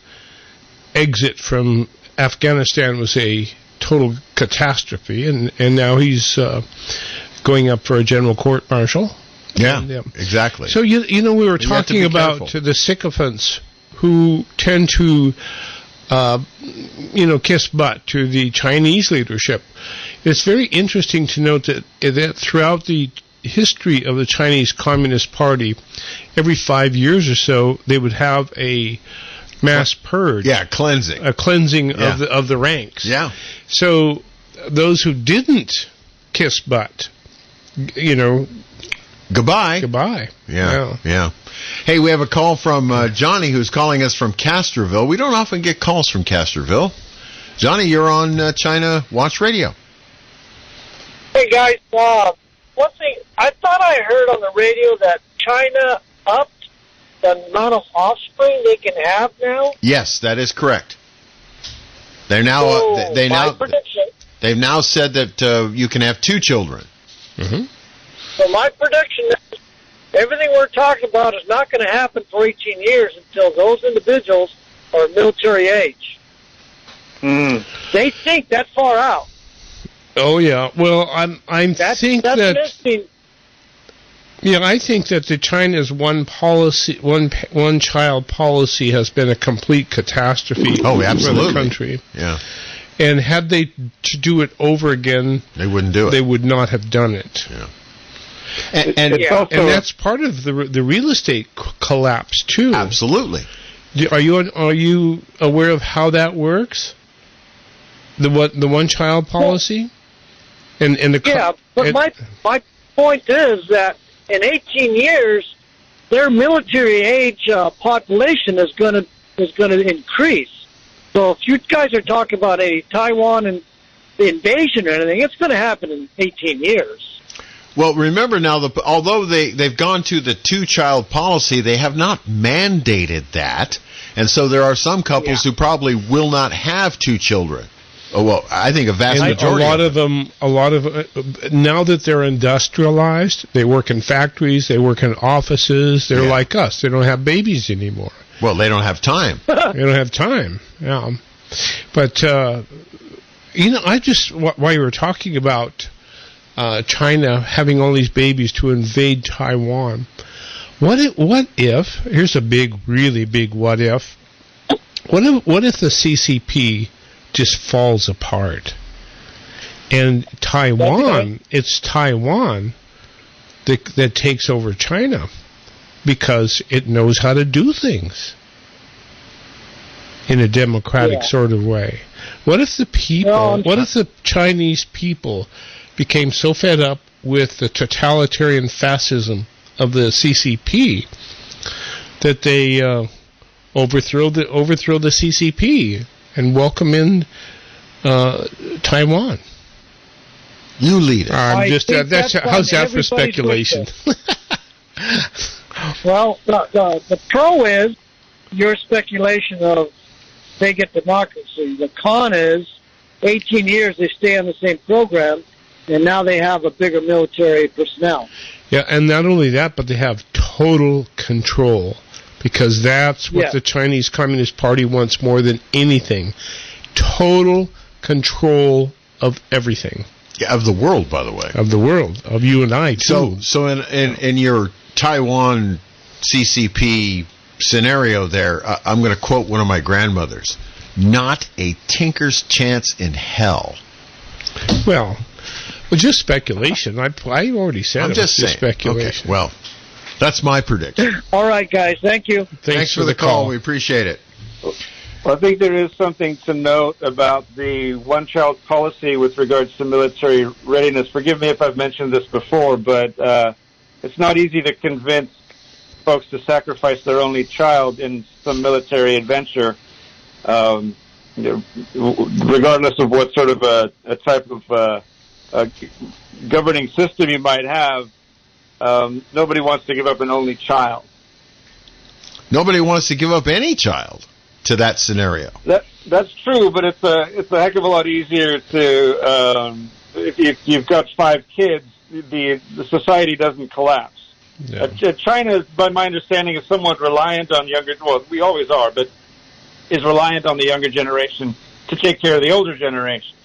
exit from Afghanistan was a total catastrophe, and now he's going up for a general court-martial. Yeah, exactly. So, we were talking about the sycophants who tend to, kiss butt to the Chinese leadership. It's very interesting to note that throughout the history of the Chinese Communist Party, every 5 years or so, they would have a mass purge. Yeah, cleansing. A cleansing of the ranks. Yeah. So those who didn't kiss butt, goodbye. Goodbye. Yeah. Hey, we have a call from Johnny, who's calling us from Castroville. We don't often get calls from Castroville. Johnny, you're on China Watch Radio. Hey, guys. One thing, I thought I heard on the radio that China upped the amount of offspring they can have now. Yes, that is correct. They're now they've now said that you can have 2 children. Mm-hmm. So my prediction is everything we're talking about is not going to happen for 18 years until those individuals are military age. They think that far out. Oh yeah. Well, I think that the China's one child policy has been a complete catastrophe for the country. Yeah. And had they to do it over again, they wouldn't do it. They would not have done it. Yeah. And that's part of the real estate collapse too. Absolutely. Are you aware of how that works? The one child policy? But my point is that in 18 years, their military age population is going to increase. So if you guys are talking about a Taiwan and the invasion or anything, it's going to happen in 18 years. Well, remember now, although they've gone to the 2-child policy, they have not mandated that, and so there are some couples who probably will not have 2 children. Oh, well, I think a vast majority. A lot of now that they're industrialized, they work in factories, they work in offices. They're like us; they don't have babies anymore. Well, they don't have time. They don't have time. Yeah, but I just while you were talking about China having all these babies to invade Taiwan, what if? Here's a really big what if. What if the CCP just falls apart, and it's Taiwan that takes over China because it knows how to do things in a democratic sort of way. What if the Chinese people became so fed up with the totalitarian fascism of the CCP that they overthrow the CCP and welcome in Taiwan? You lead it. How's that for speculation? Well, the pro is your speculation of they get democracy. The con is 18 years they stay on the same program, and now they have a bigger military personnel. Yeah, and not only that, but they have total control because that's what the Chinese Communist Party wants more than anything. Total control of everything. Yeah, of the world, by the way. Of the world. Of you and I, too. So in your Taiwan CCP scenario there, I'm going to quote one of my grandmothers. Not a tinker's chance in hell. Well, just speculation. I already said I'm it just was saying. speculation. Okay, well, that's my prediction. All right, guys. Thank you. Thanks for the call. We appreciate it. Well, I think there is something to note about the one-child policy with regards to military readiness. Forgive me if I've mentioned this before, but it's not easy to convince folks to sacrifice their only child in some military adventure, regardless of what sort of a type of governing system you might have. Nobody wants to give up an only child. Nobody wants to give up any child to that scenario. That's true, but it's a heck of a lot easier to if you've got 5 kids, the society doesn't collapse. Yeah. China, by my understanding, is somewhat reliant on we always are, but is reliant on the younger generation to take care of the older generation.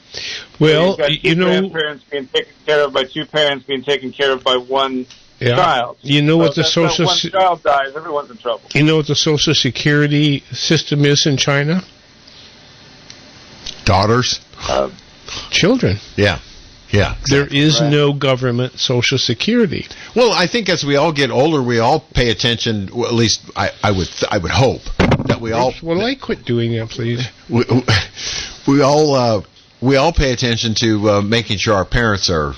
Well, so grandparents being taken care of by 2 parents being taken care of by 1 child. You know what the social one child dies, everyone's in trouble. You know what the Social Security system is in China? Daughters, children. Yeah. Yeah, exactly. There is no government Social Security. Well, I think as we all get older, we all pay attention. Well, at least I would hope that we all. Will I quit doing that, please? We all pay attention to making sure our parents are,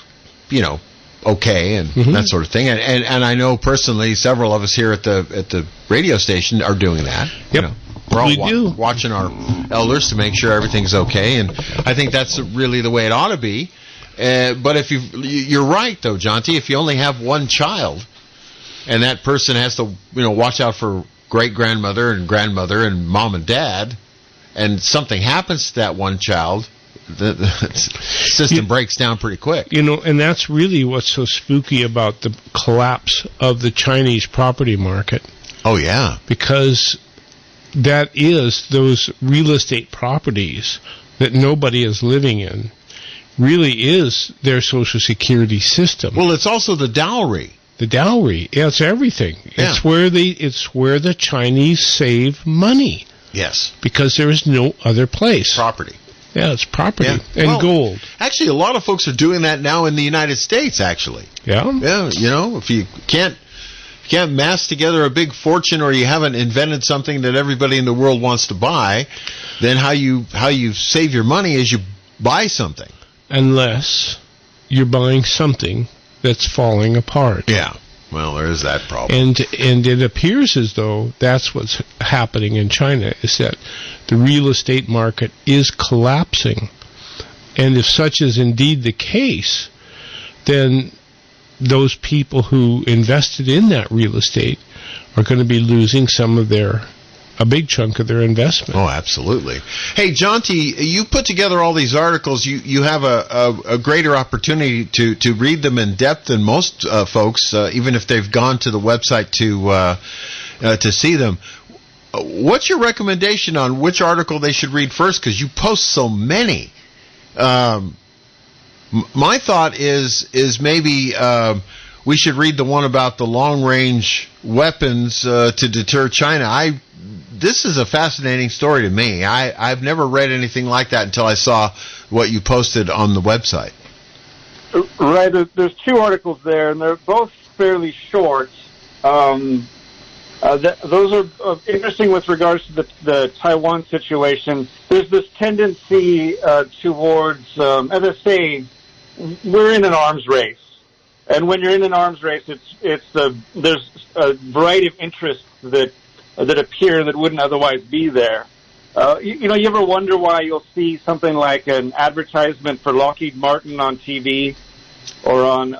okay and that sort of thing. And I know personally, several of us here at the radio station are doing that. Yep. We're all watching our elders to make sure everything's okay, and I think that's really the way it ought to be. But if you're right though, Jonty. If you only have 1 child, and that person has to, watch out for great grandmother and grandmother and mom and dad, and something happens to that 1 child, the system breaks down pretty quick. And that's really what's so spooky about the collapse of the Chinese property market. Oh yeah, because that is those real estate properties that nobody is living in. Really is their Social Security system. Well, it's also the dowry. The dowry, it's everything. Yeah. It's where the Chinese save money. Yes, because there is no other place. Property. Yeah, it's property and gold. Actually, a lot of folks are doing that now in the United States. Actually, yeah. If you can't mass together a big fortune, or you haven't invented something that everybody in the world wants to buy, then how you save your money is you buy something. Unless you're buying something that's falling apart. Yeah. Well, there is that problem. And it appears as though that's what's happening in China, is that the real estate market is collapsing. And if such is indeed the case, then those people who invested in that real estate are going to be losing a big chunk of their investment. Oh, absolutely. Hey, Jonty, you put together all these articles. You have a greater opportunity to read them in depth than most folks, even if they've gone to the website to see them. What's your recommendation on which article they should read first? Because you post so many. My thought is maybe we should read the one about the long-range weapons to deter China. This is a fascinating story to me. I've never read anything like that until I saw what you posted on the website. Right. There's 2 articles there, and they're both fairly short. Those are interesting with regards to the Taiwan situation. There's this tendency towards, as I say, we're in an arms race. And when you're in an arms race, there's a variety of interests that appear that wouldn't otherwise be there. You ever wonder why you'll see something like an advertisement for Lockheed Martin on TV or on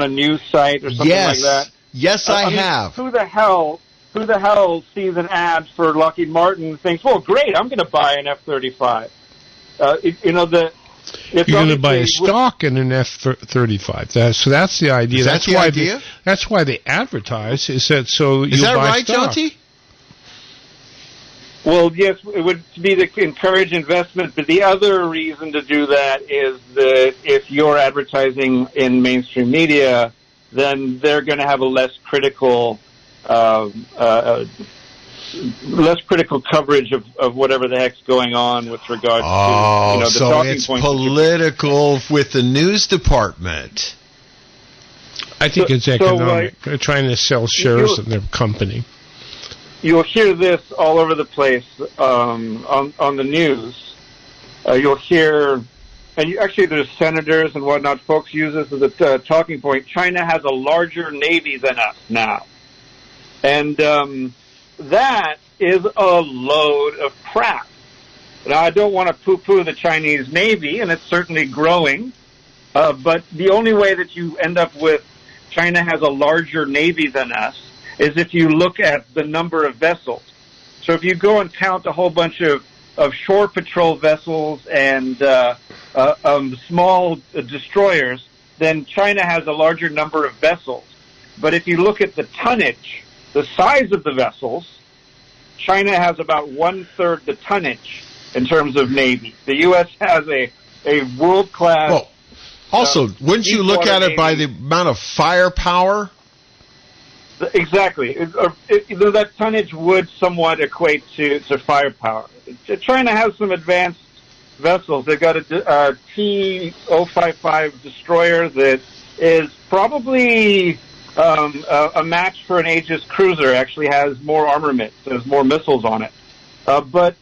a news site or something like that? Yes, I have. Who the hell sees an ad for Lockheed Martin and thinks, well, great, I'm going to buy an F-35? You're going to buy a stock in an F-35. So that's the idea. Is that the idea? That's why they advertise. Is that so? Is that right, stock. Jonty? Well, yes, it would be to encourage investment, but the other reason to do that is that if you're advertising in mainstream media, then they're going to have a less critical coverage of whatever the heck's going on with regards to the so talking it's points. Political with the news department. I think it's economic. They're trying to sell shares in their company. You'll hear this all over the place on the news. You'll hear, actually there's senators and whatnot, folks use this as a talking point. China has a larger Navy than us now. And that is a load of crap. Now, I don't want to poo-poo the Chinese Navy, and it's certainly growing, but the only way that you end up with China has a larger Navy than us is if you look at the number of vessels. So if you go and count a whole bunch of shore patrol vessels and small destroyers, then China has a larger number of vessels. But if you look at the tonnage, the size of the vessels, China has about 1/3 the tonnage in terms of Navy. The U.S. has a world-class... Well, also, wouldn't you look at it by the amount of firepower? Exactly. That tonnage would somewhat equate to firepower. China has some advanced vessels. They've got a T-055 destroyer that is probably a match for an Aegis cruiser. Actually has more armament. There's more missiles on it. But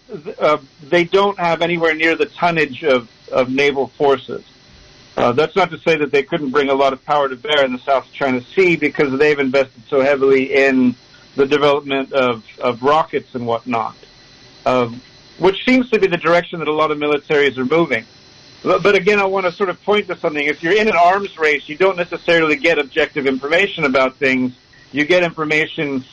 they don't have anywhere near the tonnage of naval forces. That's not to say that they couldn't bring a lot of power to bear in the South China Sea because they've invested so heavily in the development of rockets and whatnot, which seems to be the direction that a lot of militaries are moving. But again, I want to sort of point to something. If you're in an arms race, you don't necessarily get objective information about things. You get information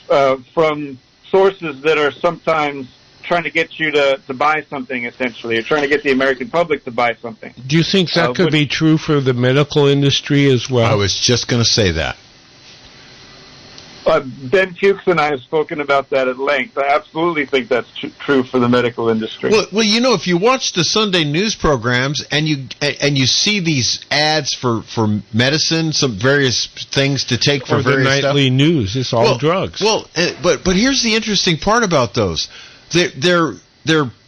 from sources that are sometimes trying to get you to buy something, essentially, or trying to get the American public to buy something. Do you think that could be true for the medical industry as well? I was just going to say that. Ben Fuchs and I have spoken about that at length. I absolutely think that's true for the medical industry. Well, if you watch the Sunday news programs and you see these ads for medicine, some various things to take for various stuff. Or the nightly news, it's all drugs. Well, but here's the interesting part about those. They're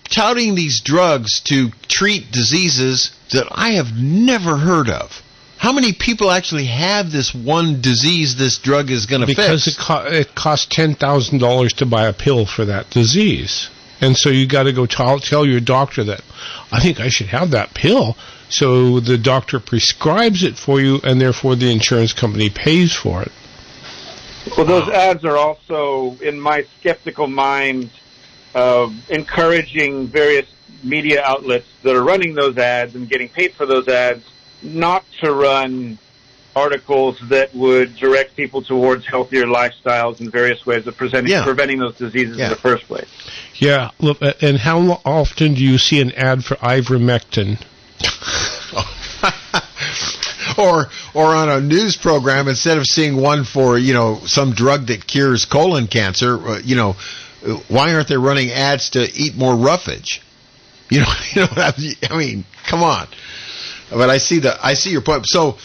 touting these drugs to treat diseases that I have never heard of. How many people actually have this one disease this drug is going to fix? Because it costs $10,000 to buy a pill for that disease. And so you got to go tell your doctor that, I think I should have that pill. So the doctor prescribes it for you, and therefore the insurance company pays for it. Well, those ads are also, in my skeptical mind, encouraging various media outlets that are running those ads and getting paid for those ads not to run articles that would direct people towards healthier lifestyles and various ways of preventing those diseases in the first place. Yeah, look, and how often do you see an ad for ivermectin? Or on a news program, instead of seeing one for, some drug that cures colon cancer, why aren't they running ads to eat more roughage? I mean, come on. But I see your point. So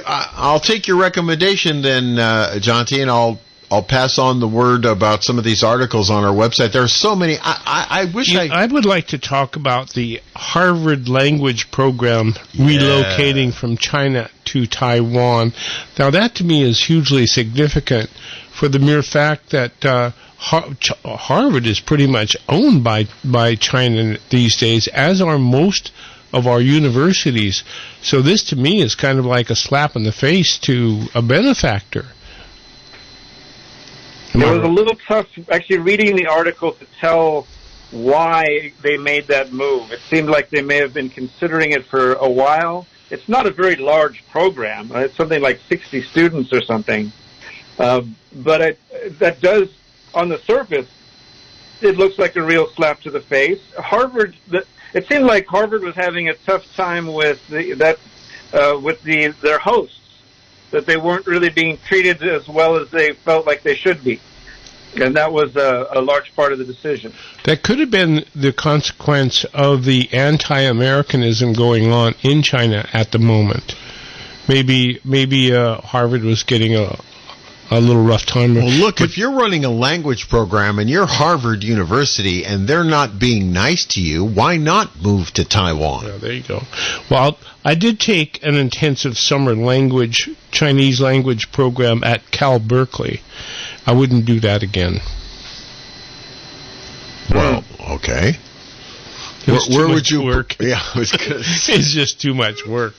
I'll take your recommendation then, Jonty, and I'll pass on the word about some of these articles on our website. There are so many. I would like to talk about the Harvard language program relocating from China to Taiwan. Now, that to me is hugely significant for the mere fact that Harvard is pretty much owned by China these days, as are most of our universities. So this to me is kind of like a slap in the face to a benefactor. It was a little tough actually reading the article to tell why they made that move. It seemed like they may have been considering it for a while. It's not a very large program. It's something like 60 students or something. But that does, on the surface, it looks like a real slap to the face. It seemed like Harvard was having a tough time with their hosts, that they weren't really being treated as well as they felt like they should be. And that was a large part of the decision. That could have been the consequence of the anti-Americanism going on in China at the moment. Maybe Harvard was getting a little rough time. Well, look, if you're running a language program and you're Harvard University and they're not being nice to you, why not move to Taiwan? Yeah, there you go. Well, I did take an intensive summer Chinese language program at Cal Berkeley. I wouldn't do that again. Well, okay. Where would you work? Yeah, it's just too much work.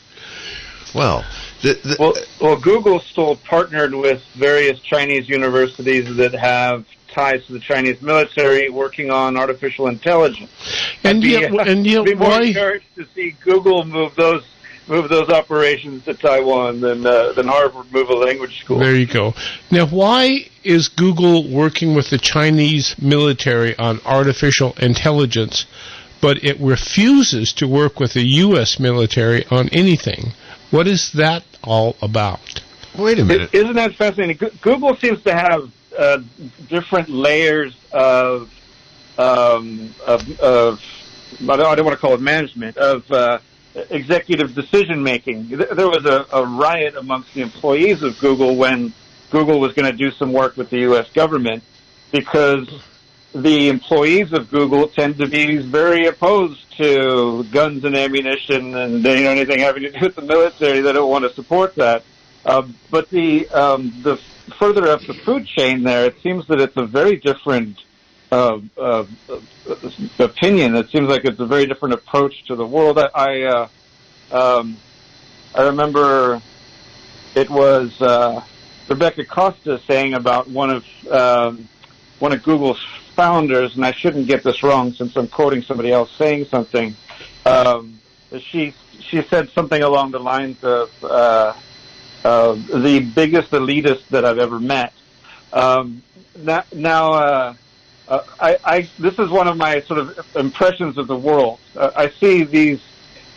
Well, Google still partnered with various Chinese universities that have ties to the Chinese military working on artificial intelligence. And yet, I'd be more encouraged to see Google move those operations to Taiwan than Harvard move a language school. There you go. Now, why is Google working with the Chinese military on artificial intelligence, but it refuses to work with the U.S. military on anything? What is that all about? Wait a minute. Isn't that fascinating? Google seems to have different layers of I don't want to call it management, of executive decision making. There was a riot amongst the employees of Google when Google was going to do some work with the U.S. government, because the employees of Google tend to be very opposed to guns and ammunition and anything having to do with the military. They don't want to support that. But the further up the food chain there, it seems that it's a very different opinion. It seems like it's a very different approach to the world. I remember it was Rebecca Costa saying about one of Google's founders, and I shouldn't get this wrong since I'm quoting somebody else saying something. She said something along the lines of the biggest elitist that I've ever met. This is one of my sort of impressions of the world. I see these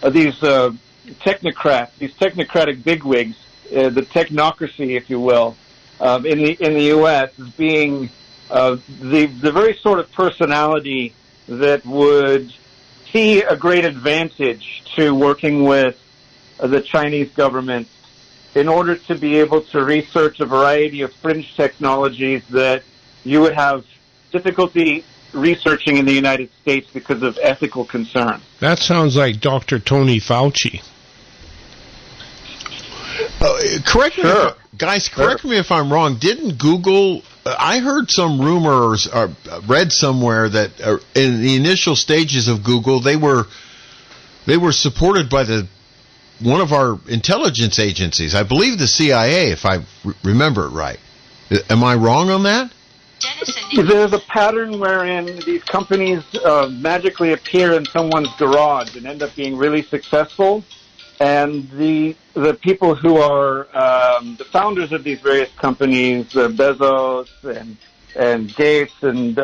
technocrats, these technocratic bigwigs, the technocracy, if you will, in the U.S. as being the very sort of personality that would see a great advantage to working with the Chinese government in order to be able to research a variety of fringe technologies that you would have difficulty researching in the United States because of ethical concerns. That sounds like Dr. Tony Fauci. Correct me if I'm wrong. Didn't Google... I heard some rumors, read somewhere that in the initial stages of Google, they were supported by one of our intelligence agencies. I believe the CIA, if I remember it right. Am I wrong on that? There's a pattern wherein these companies magically appear in someone's garage and end up being really successful. And the people who are the founders of these various companies, Bezos and Gates and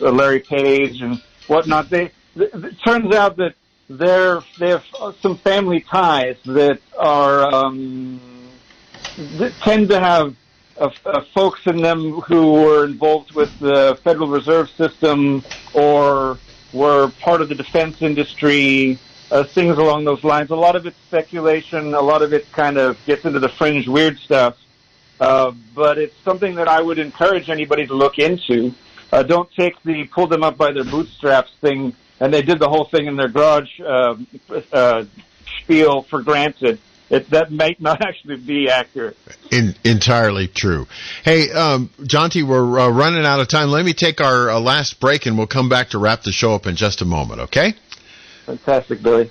Larry Page and whatnot, it turns out that they have some family ties that are that tend to have folks in them who were involved with the Federal Reserve System or were part of the defense industry. Things along those lines. A lot of it's speculation. A lot of it kind of gets into the fringe weird stuff. But it's something that I would encourage anybody to look into. Don't take the pull them up by their bootstraps thing, and they did the whole thing in their garage spiel for granted. That might not actually be accurate. Entirely true. Hey, Jonty, we're running out of time. Let me take our last break, and we'll come back to wrap the show up in just a moment, okay? Fantastic, Billy.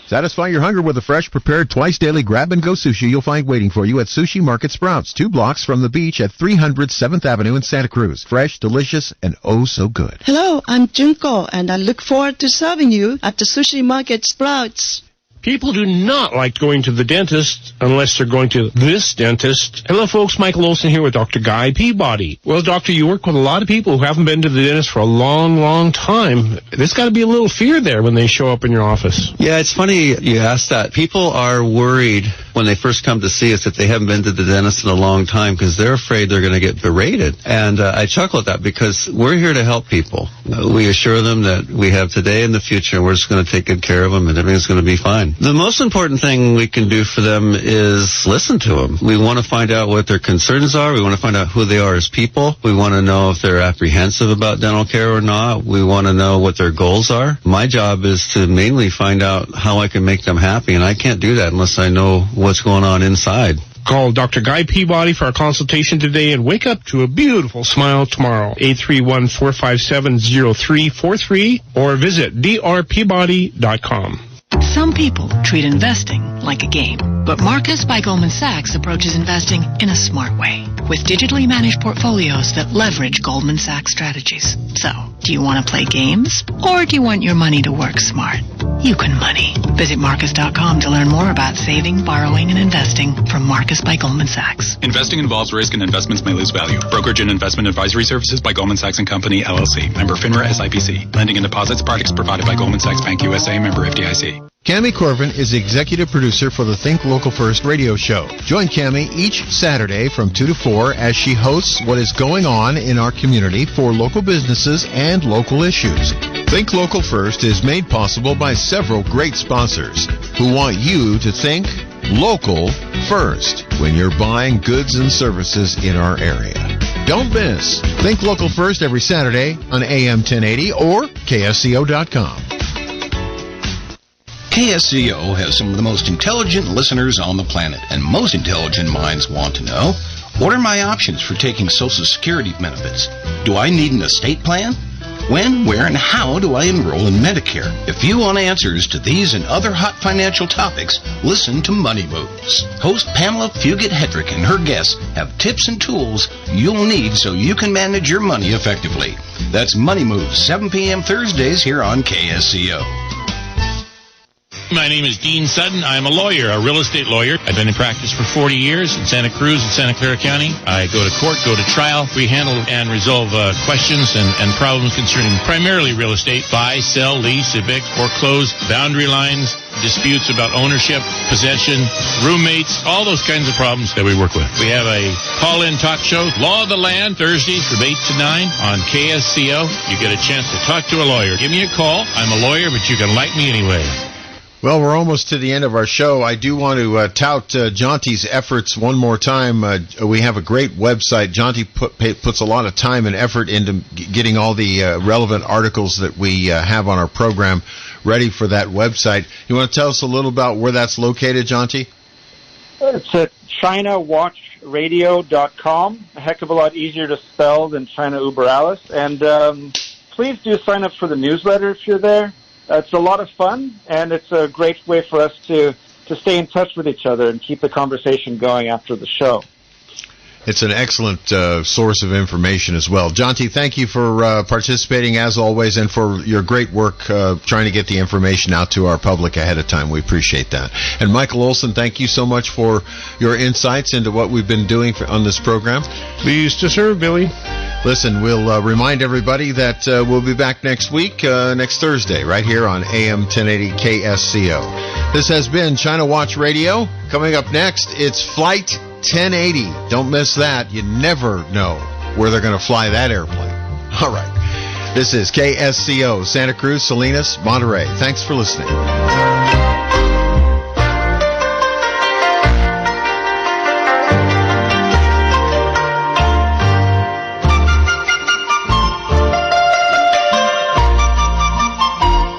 Satisfy your hunger with a fresh, prepared, twice-daily grab-and-go sushi you'll find waiting for you at Sushi Market Sprouts, 2 blocks from the beach at 300 7th Avenue in Santa Cruz. Fresh, delicious, and oh so good. Hello, I'm Junko, and I look forward to serving you at the Sushi Market Sprouts. People do not like going to the dentist unless they're going to this dentist. Hello, folks. Michael Olson here with Dr. Guy Peabody. Well, doctor, you work with a lot of people who haven't been to the dentist for a long, long time. There's got to be a little fear there when they show up in your office. Yeah, it's funny you ask that. People are worried when they first come to see us that they haven't been to the dentist in a long time because they're afraid they're going to get berated. And I chuckle at that because we're here to help people. We assure them that we have today and the future, and we're just going to take good care of them, and everything's going to be fine. The most important thing we can do for them is listen to them. We want to find out what their concerns are. We want to find out who they are as people. We want to know if they're apprehensive about dental care or not. We want to know what their goals are. My job is to mainly find out how I can make them happy, and I can't do that unless I know what's going on inside. Call Dr. Guy Peabody for a consultation today and wake up to a beautiful smile tomorrow. 831-457-0343 or visit drpeabody.com. Some people treat investing like a game, but Marcus by Goldman Sachs approaches investing in a smart way with digitally managed portfolios that leverage Goldman Sachs strategies. So, do you want to play games or do you want your money to work smart? You can money. Visit Marcus.com to learn more about saving, borrowing, and investing from Marcus by Goldman Sachs. Investing involves risk and investments may lose value. Brokerage and investment advisory services by Goldman Sachs & Company, LLC. Member FINRA SIPC. Lending and deposits products provided by Goldman Sachs Bank USA. Member FDIC. Cammie Corvin is the executive producer for the Think Local First radio show. Join Cammie each Saturday from 2 to 4 as she hosts what is going on in our community for local businesses and local issues. Think Local First is made possible by several great sponsors who want you to think local first when you're buying goods and services in our area. Don't miss Think Local First every Saturday on AM 1080 or KSCO.com. KSCO has some of the most intelligent listeners on the planet, and most intelligent minds want to know, what are my options for taking Social Security benefits? Do I need an estate plan? When, where, and how do I enroll in Medicare? If you want answers to these and other hot financial topics, listen to Money Moves. Host Pamela Fugit-Hedrick and her guests have tips and tools you'll need so you can manage your money effectively. That's Money Moves, 7 p.m. Thursdays here on KSCO. My name is Dean Sutton. I'm a lawyer, a real estate lawyer. I've been in practice for 40 years in Santa Cruz and Santa Clara County. I go to court, go to trial. We handle and resolve questions and problems concerning primarily real estate, buy, sell, lease, evict, foreclose, boundary lines, disputes about ownership, possession, roommates, all those kinds of problems that we work with. We have a call-in talk show, Law of the Land, Thursdays from 8 to 9 on KSCO. You get a chance to talk to a lawyer. Give me a call. I'm a lawyer, but you can like me anyway. Well, we're almost to the end of our show. I do want to tout Jonty's efforts one more time. We have a great website. Jonty puts a lot of time and effort into getting all the relevant articles that we have on our program ready for that website. You want to tell us a little about where that's located, Jonty? It's at ChinaWatchRadio.com. A heck of a lot easier to spell than China Uber Alice. And please do sign up for the newsletter if you're there. It's a lot of fun, and it's a great way for us to stay in touch with each other and keep the conversation going after the show. It's an excellent source of information as well. Jonty, thank you for participating as always and for your great work trying to get the information out to our public ahead of time. We appreciate that. And Michael Olson, thank you so much for your insights into what we've been doing on this program. Pleased to serve, Billy. Listen, we'll remind everybody that we'll be back next week, next Thursday, right here on AM 1080 KSCO. This has been China Watch Radio. Coming up next, it's Flight 1080. Don't miss that. You never know where they're going to fly that airplane. All right. This is KSCO, Santa Cruz, Salinas, Monterey. Thanks for listening.